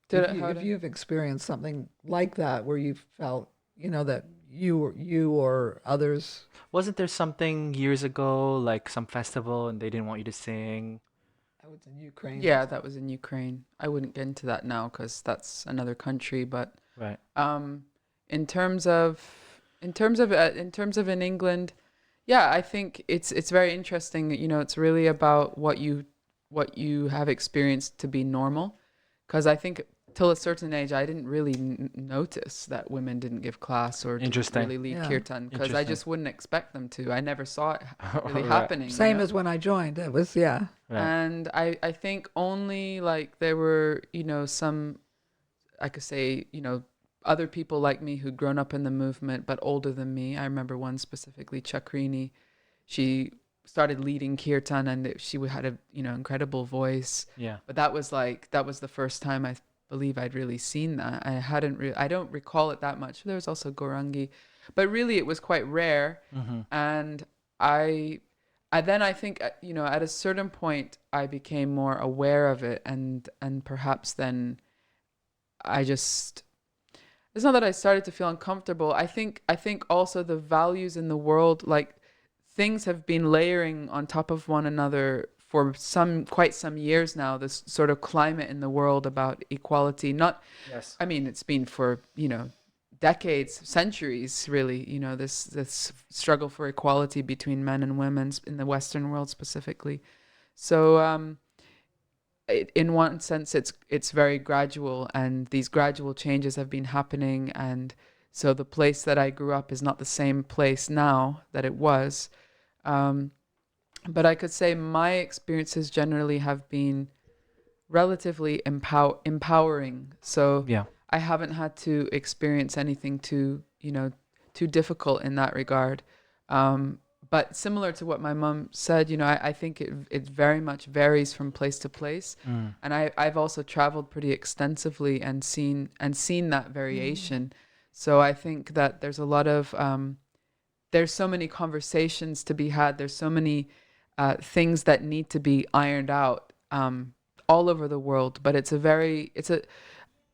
Did if it? you How if did? you've experienced something like that where you felt, that you or others. Wasn't there something years ago, like some festival, and they didn't want you to sing? I was in Ukraine. Yeah, that was in Ukraine. I wouldn't get into that now because that's another country. But Right. um, in terms of in England, yeah, I think it's very interesting. It's really about what you have experienced to be normal. Because I think till a certain age, I didn't really notice that women didn't give class or didn't Interesting. really lead Yeah. kirtan because I Interesting. just wouldn't expect them to. I never saw it really Right. happening. Same as when I joined. It was, yeah. Right. And I think only like there were, some, I could say, other people like me who'd grown up in the movement, but older than me. I remember one specifically, Chakrini. She started leading kirtan and she had a, incredible voice. Yeah. But that was the first time I believe I'd really seen that. I don't recall it that much. There was also Gorangi, but really it was quite rare. Mm-hmm. And I think, at a certain point I became more aware of it, and perhaps then it's not that I started to feel uncomfortable. I think also the values in the world, like things have been layering on top of one another for quite some years now. This sort of climate in the world about equality, Yes. I mean, it's been for, decades, centuries, really, this struggle for equality between men and women in the Western world specifically. So, in one sense, it's very gradual, and these gradual changes have been happening. And so the place that I grew up is not the same place now that it was. But I could say my experiences generally have been relatively empowering. So Yeah. I haven't had to experience anything too difficult in that regard. But similar to what my mom said, I think it very much varies from place to place. Mm. And I've also traveled pretty extensively and seen that variation. So I think that there's a lot of there's so many conversations to be had. There's so many things that need to be ironed out all over the world. But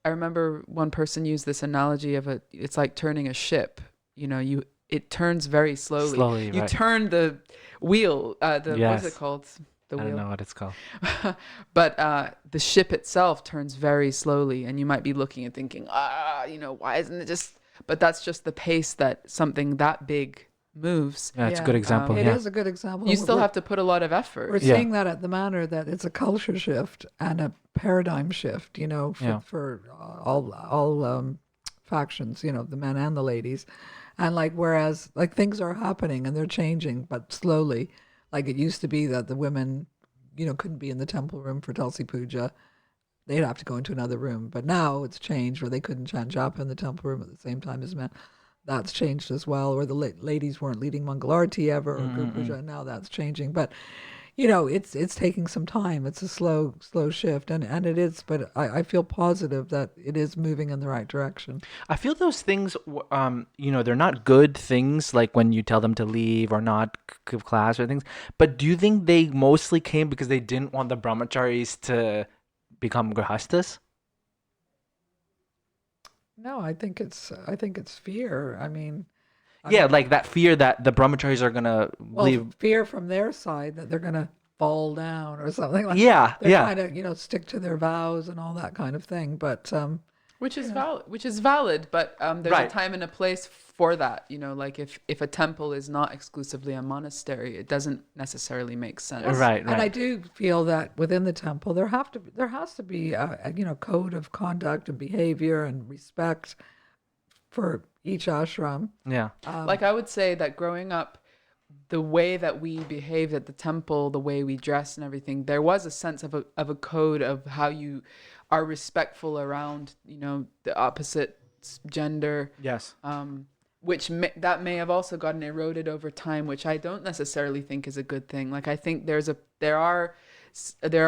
I remember one person used this analogy of it's like turning a ship. It turns very slowly. Slowly, You right. turn the wheel, what's Yes. it called? The I wheel. don't know what it's called. But the ship itself turns very slowly, and you might be looking and thinking, why isn't it just? But that's just the pace that something that big moves. Yeah, it's a Yeah. good example. It yeah. is a good example. You and still we're- have to put a lot of effort. We're Yeah. seeing that at the Manor, that it's a culture shift and a paradigm shift, for, Yeah. for all factions, the men and the ladies. And whereas things are happening and they're changing, but slowly. Like it used to be that the women, couldn't be in the temple room for Tulsi Puja. They'd have to go into another room. But now it's changed where they couldn't chant japa in the temple room at the same time as men. That's changed as well, where the ladies weren't leading Mangalarti ever or Guru Puja, and now that's changing. But, it's taking some time. It's a slow shift, and it is, but I feel positive that it is moving in the right direction. I feel those things, they're not good things, like when you tell them to leave or not give class or things. But do you think they mostly came because they didn't want the brahmacharis to become grihastas? No, I think it's fear. I mean, Yeah, like that fear that the brahmacharis are gonna leave. fear from their side that they're going to fall down or something like. Yeah, They're yeah. trying to stick to their vows and all that kind of thing. But Which is valid, but there's Right. a time and a place for that. Like if a temple is not exclusively a monastery, it doesn't necessarily make sense. Right, and I right. do feel that within the temple there has to be a code of conduct and behavior and respect for each ashram. Yeah. Like I would say that growing up, the way that we behaved at the temple, the way we dressed and everything, there was a sense of a code of how you are respectful around, the opposite gender, Yes. which that may have also gotten eroded over time, which I don't necessarily think is a good thing. Like I think there are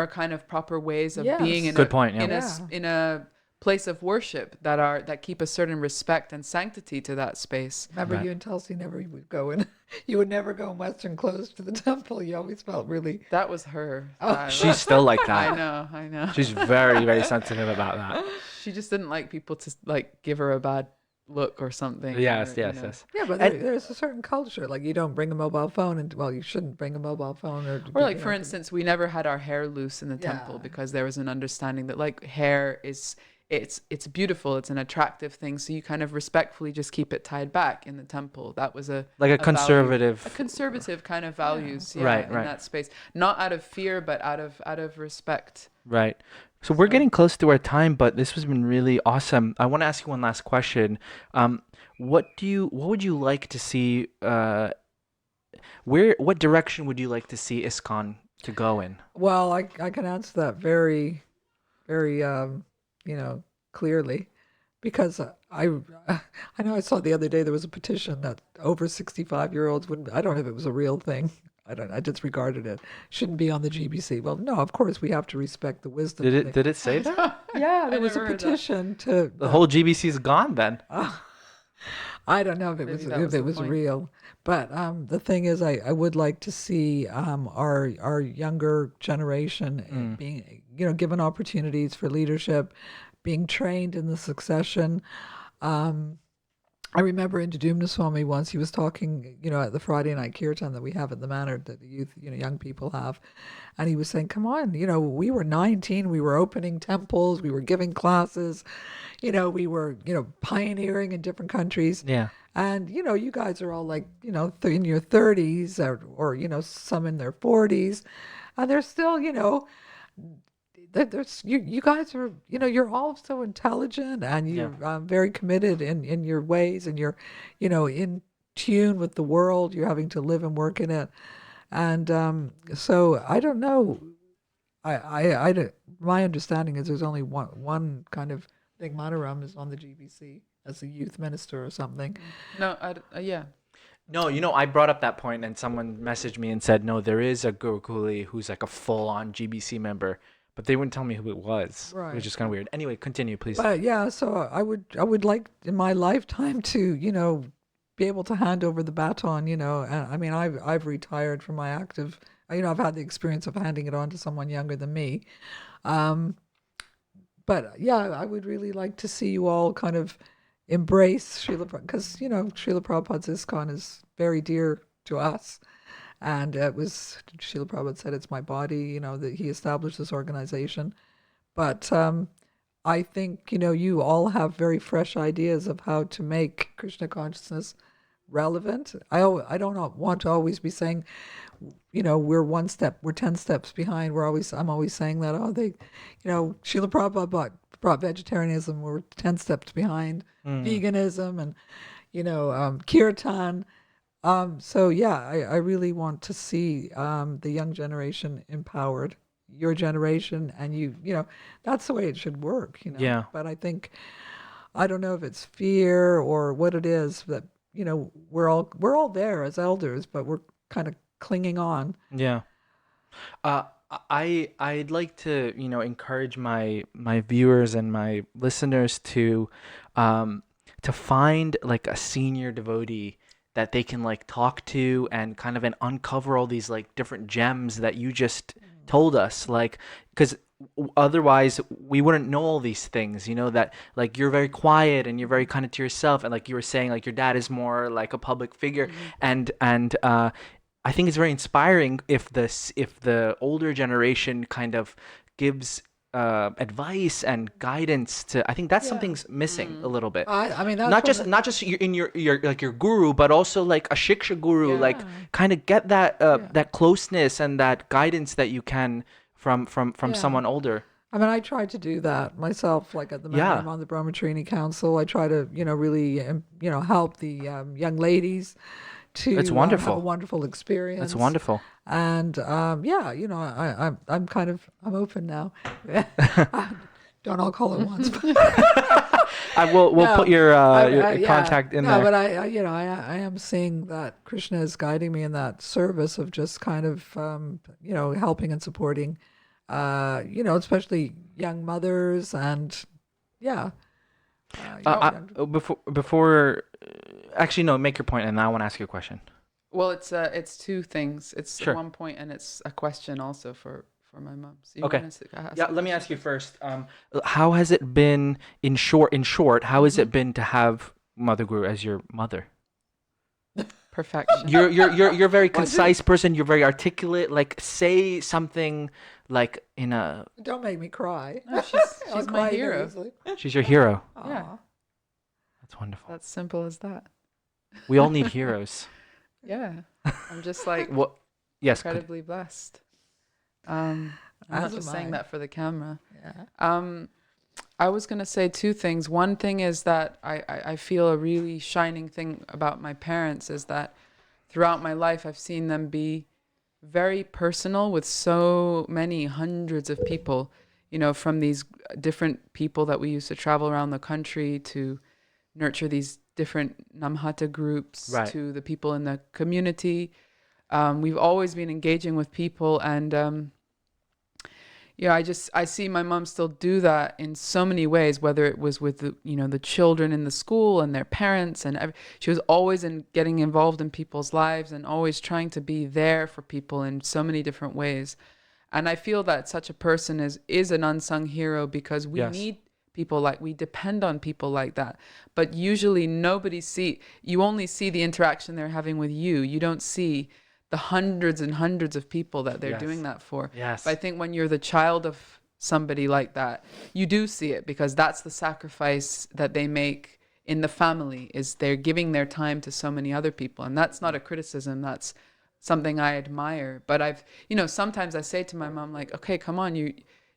kind of proper ways of Yes. being in Good point, yeah. in a place of worship that keep a certain respect and sanctity to that space. Remember, Right. you and Tulsi never would go in. You would never go in Western clothes to the temple. You always felt really. That was her. She's still like I that. know. She's very, very sensitive about that. She just didn't like people to like give her a bad look or something. Yes, or, yes, you know. yes. Yeah, but And- there's a certain culture. Like you don't bring a mobile phone, and well, you shouldn't bring a mobile phone, Or like, you for know, instance, we never had our hair loose in the temple Yeah. because there was an understanding that like hair is it's beautiful, it's an attractive thing, so you kind of respectfully just keep it tied back in the temple. That was Like a value, conservative. a conservative kind of values, yeah, Right, in right. that space, not out of fear, but out of respect. Right. So we're getting close to our time, but this has been really awesome. I want to ask you one last question. What would you like to see? What direction would you like to see ISKCON to go in? Well, I can answer that very, very, clearly, because I know I saw the other day there was a petition that over 65-year-olds wouldn't. I don't know if it was a real thing. I disregarded it. Shouldn't be on the GBC. Well, no, of course we have to respect the wisdom. Did it say that? Yeah, there was a never heard that. petition to. The whole GBC is gone then. I don't know if it Maybe was that was the point. real, but the thing is, I would like to see our younger generation being given opportunities for leadership, being trained in the succession. I remember in Swami once he was talking, at the Friday night kirtan that we have at the manor that the youth, young people have, and he was saying, "Come on, we were 19, we were opening temples, we were giving classes, we were, pioneering in different countries, Yeah. and you guys are all like, in your 30s or some in their 40s, and they're still, there's you guys are you're all so intelligent and you're very committed in your ways and you're in tune with the world. You're having to live and work in it, and so I don't know. My understanding is there's only one kind of thing. Manaram is on the GBC as a youth minister or something. No, yeah. No, I brought up that point and someone messaged me and said, no, there is a Gurukuli who's like a full-on GBC member, but they wouldn't tell me who it was, Right. which is kind of weird. Anyway, continue, please. But yeah, so I would like in my lifetime to be able to hand over the baton. And I mean I've retired from my active. I've had the experience of handing it on to someone younger than me. But yeah, I would really like to see you all kind of embrace Srila Prabhupada, because Srila Prabhupada's ISKCON is very dear to us. And it was, Srila Prabhupada said, it's my body, that he established this organization. But I think, you all have very fresh ideas of how to make Krishna consciousness relevant. I don't want to always be saying, we're 10 steps behind. I'm always saying that, Srila Prabhupada brought vegetarianism, we're 10 steps behind veganism and, kirtan. So yeah, I really want to see the young generation empowered, your generation, and that's the way it should work, Yeah. But I don't know if it's fear or what it is that, we're all there as elders, but we're kind of clinging on. Yeah. I'd like to, encourage my viewers and my listeners to find like a senior devotee that they can like talk to and kind of uncover all these like different gems that you just told us, like, because otherwise we wouldn't know all these things, that like you're very quiet and you're very kind of to yourself, and like you were saying, like your dad is more like a public figure, and I think it's very inspiring if the older generation kind of gives advice and guidance to. I think that's something's missing a little bit. I mean, that's Not just in your like your guru, but also like a shiksha guru, like kind of get that that closeness and that guidance that you can from someone older. I mean, I try to do that myself, like at the moment I'm on the Brahmatrini Council. I try to, really, help the young ladies to It's wonderful. have a wonderful experience. That's wonderful. And I'm open now. Don't all call at once. But We'll put your yeah. contact in no, there. but I am seeing that Krishna is guiding me in that service of just kind of, helping and supporting, especially young mothers and yeah. Before, actually, no, make your point, and I want to ask you a question. Well, it's two things. It's Sure. one point and it's a question also for my mom. So you Okay. want to ask Yeah, a let me question ask you first? first. How has it been in short? How has it been to have Mother Guru as your mother? Perfection. You're a very What's concise person. You're very articulate. Like, say something like in a. Don't make me cry. No, I'll she's my cry hero. nervously. She's your hero. Yeah. Aw. That's wonderful. That's simple as that. We all need heroes. Yeah. I'm just like What? Yes. incredibly blessed. I'm not As just am saying I. that for the camera. Yeah. I was going to say two things. One thing is that I feel a really shining thing about my parents is that throughout my life, I've seen them be very personal with so many hundreds of people, from these different people that we used to travel around the country to nurture these different Namhata groups Right. to the people in the community. We've always been engaging with people and I see my mom still do that in so many ways, whether it was with the children in the school and their parents she was always getting involved in people's lives and always trying to be there for people in so many different ways. And I feel that such a person is an unsung hero because we Yes. need people we depend on people like that. But usually you only see the interaction they're having with you. You don't see the hundreds and hundreds of people that they're Yes. doing that for. Yes. But I think when you're the child of somebody like that, you do see it because that's the sacrifice that they make in the family is they're giving their time to so many other people. And that's not a criticism. That's something I admire. But sometimes I say to my mom, like, okay, come on,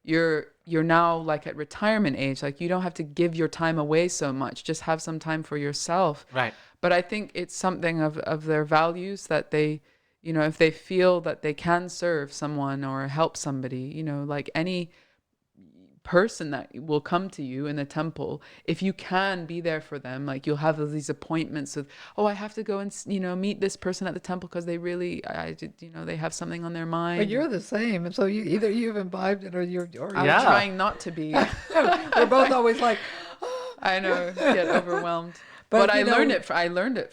you're now like at retirement age. Like you don't have to give your time away so much. Just have some time for yourself. Right. But I think it's something of their values that they, if they feel that they can serve someone or help somebody, like any person that will come to you in the temple, if you can be there for them, like you'll have these appointments of, oh, I have to go and, meet this person at the temple because they really, they have something on their mind. But you're the same, and so either you've imbibed it or I'm Yeah. trying not to be. we're both always like, I know, get overwhelmed. But I learned it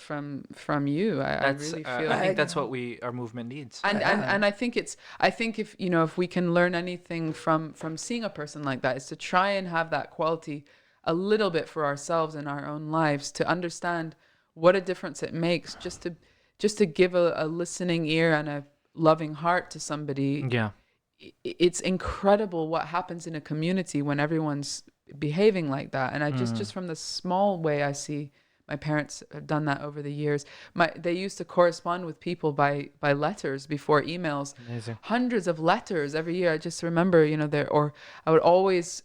from you. I really feel. I think that's what our movement needs. And I think if we can learn anything from seeing a person like that is to try and have that quality a little bit for ourselves in our own lives to understand what a difference it makes just to give a listening ear and a loving heart to somebody. Yeah. It's incredible what happens in a community when everyone's behaving like that. And I just from the small way I see my parents have done that over the years. They used to correspond with people by letters before emails. Amazing. Hundreds of letters every year. I just remember, I would always,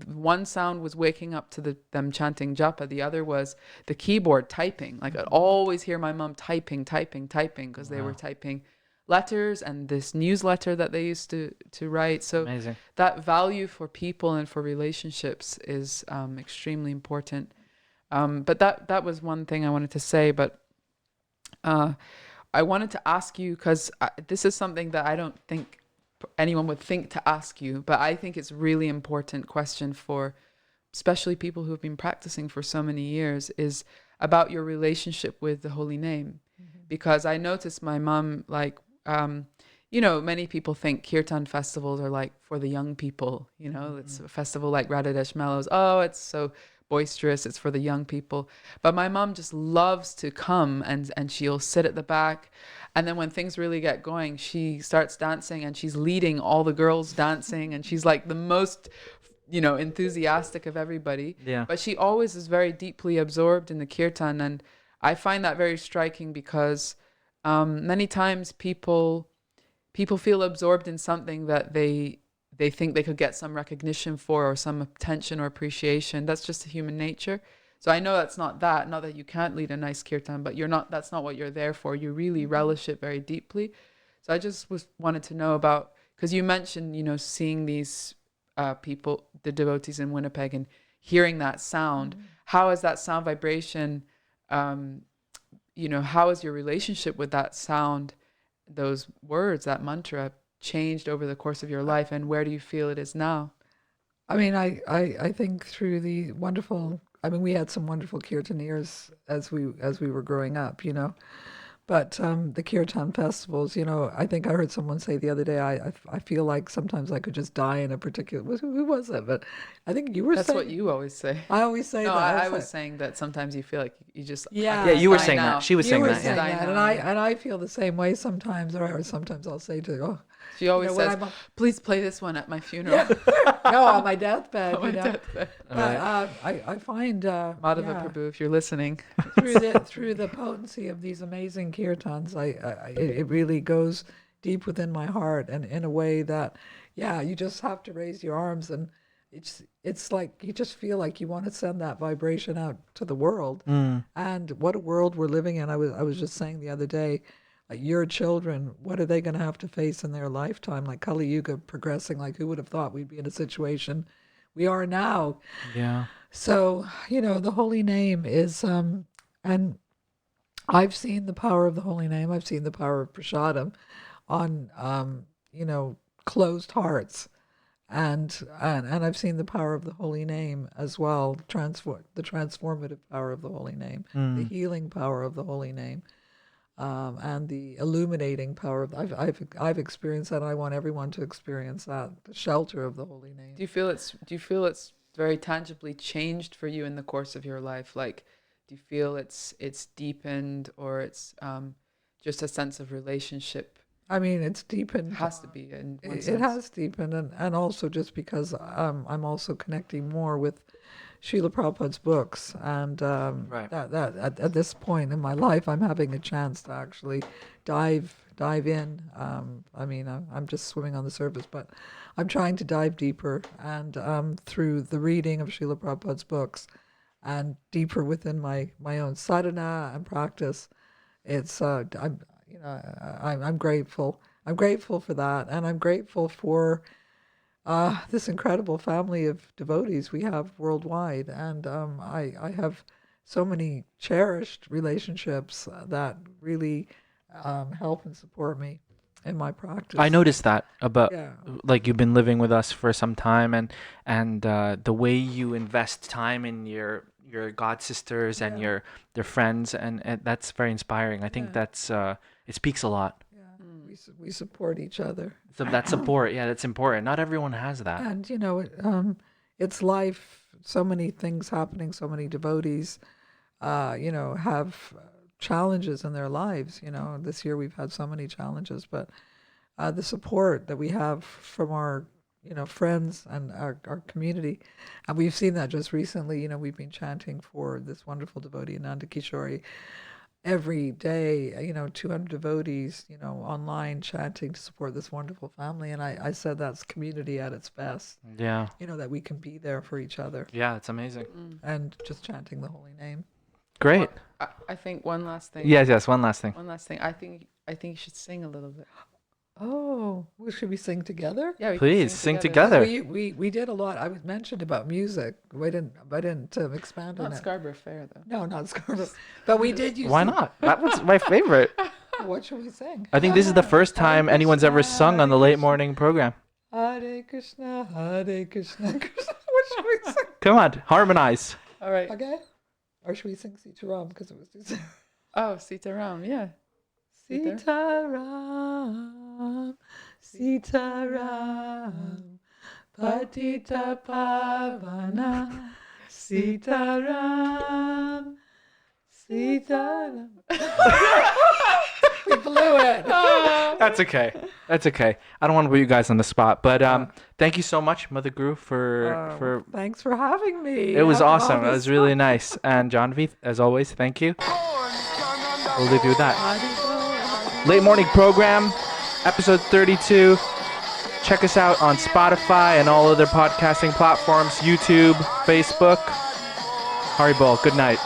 one sound was waking up to them chanting japa. The other was the keyboard typing. Like I'd always hear my mom typing because they were typing letters and this newsletter that they used to write. So Amazing. that value for people and for relationships is extremely important. But that was one thing I wanted to say. But I wanted to ask you, because this is something that I don't think anyone would think to ask you, but I think it's a really important question for especially people who have been practicing for so many years, is about your relationship with the holy name. Because I noticed my mom, many people think kirtan festivals are like for the young people, it's a festival like Radhadesh Mellows. Oh, it's so boisterous, it's for the young people. But my mom just loves to come and she'll sit at the back. And then when things really get going, she starts dancing and she's leading all the girls dancing. And she's like the most, enthusiastic of everybody. Yeah. But she always is very deeply absorbed in the kirtan. And I find that very striking because many times people feel absorbed in something that they think they could get some recognition for or some attention or appreciation. That's just human nature. So I know that's not that you can't lead a nice kirtan, but that's not what you're there for. You really relish it very deeply. So I just wanted to know about, because you mentioned, seeing these people, the devotees in Winnipeg, and hearing that sound. How is that sound vibration, how is your relationship with that sound, those words, that mantra, changed over the course of your life, and where do you feel it is now? I mean, I think through the wonderful, I mean, we had some wonderful kirtaniers as we were growing up, you know. But the kirtan festivals, you know, I think I heard someone say the other day, I feel like sometimes I could just die in a particular, who was it? But I think you were That's saying. what you always say. I always say No, that. I was saying that sometimes you feel like you just Yeah. Yeah, you were die saying now. that. She was You saying were that. saying Yeah. Yeah. that, and I feel the same way sometimes, or sometimes I'll say to, oh, She always you know, when says, I'm "Please play this one at my funeral." yeah, no, on my deathbed, On my you know. deathbed. But I find Madhava yeah, Prabhu, if you're listening. through the potency of these amazing kirtans, it really goes deep within my heart, and in a way that, yeah, you just have to raise your arms, and it's like you just feel like you want to send that vibration out to the world. And what a world we're living in. I was just saying the other day, your children, what are they going to have to face in their lifetime? Like Kali Yuga progressing, like who would have thought we'd be in a situation we are now? Yeah. So, you know, the holy name is, and I've seen the power of the holy name. I've seen the power of prasadam on, you know, closed hearts. And I've seen the power of the holy name as well, the transformative power of the holy name, the healing power of the holy name, and the illuminating power of. I've experienced that. And I want everyone to experience that. The shelter of the holy name. Do you feel it's very tangibly changed for you in the course of your life? Like, do you feel it's deepened, or it's just a sense of relationship? I mean, it's deepened. It has to be in one It sense. has deepened, and also just because I'm also connecting more with Srila Prabhupada's books, and Right. that at this point in my life, I'm having a chance to actually dive in. I mean, I'm just swimming on the surface, but I'm trying to dive deeper, and through the reading of Srila Prabhupada's books, and deeper within my own sadhana and practice. It's I'm grateful. I'm grateful for that, and I'm grateful for this incredible family of devotees we have worldwide, and I have so many cherished relationships that really help and support me in my practice. I noticed that about Yeah. like you've been living with us for some time, and the way you invest time in your god sisters and Yeah. your friends, and that's very inspiring. I think Yeah. that's it speaks a lot. Yeah, we support each other. So that support, yeah, that's important. Not everyone has that. And you know, it's life. So many things happening. So many devotees, you know, have challenges in their lives. You know, this year we've had so many challenges, but the support that we have from our, you know, friends and our community, and we've seen that just recently. You know, we've been chanting for this wonderful devotee Ananda Kishori every day, you know, 200 devotees, you know, online chanting to support this wonderful family. And I said that's community at its best, Yeah. you know, that we can be there for each other Yeah, it's amazing. and just chanting the holy name. Great. I think one last thing. Yes, one last thing. One last thing. I think you should sing a little bit. Oh, should we sing together? Yeah, we can Please sing together. We did a lot. I was mentioned about music. I didn't expand on Not it. Scarborough Fair though. No, not Scarborough. But we did use. Why not? That was my favorite. What should we sing? I think this is the first time anyone's ever sung on the late morning program. Hare Krishna, Krishna. What should we sing? Come on, harmonize. All right. Okay. Or should we sing Sitaram because it was too soon? Oh, Sitaram, yeah. Sita? Sitaram, Sitaram, Patita Pavana, Sitaram, Sitaram. We blew it. That's okay. That's okay. I don't want to put you guys on the spot, but thank you so much, Mother Guru, for Thanks for having me. it was Having all awesome. It this was really nice. And Jahnavi, as always, thank you. We'll leave you with that. Late morning program, episode 32. Check us out on Spotify and all other podcasting platforms, YouTube, Facebook. Haribol, good night.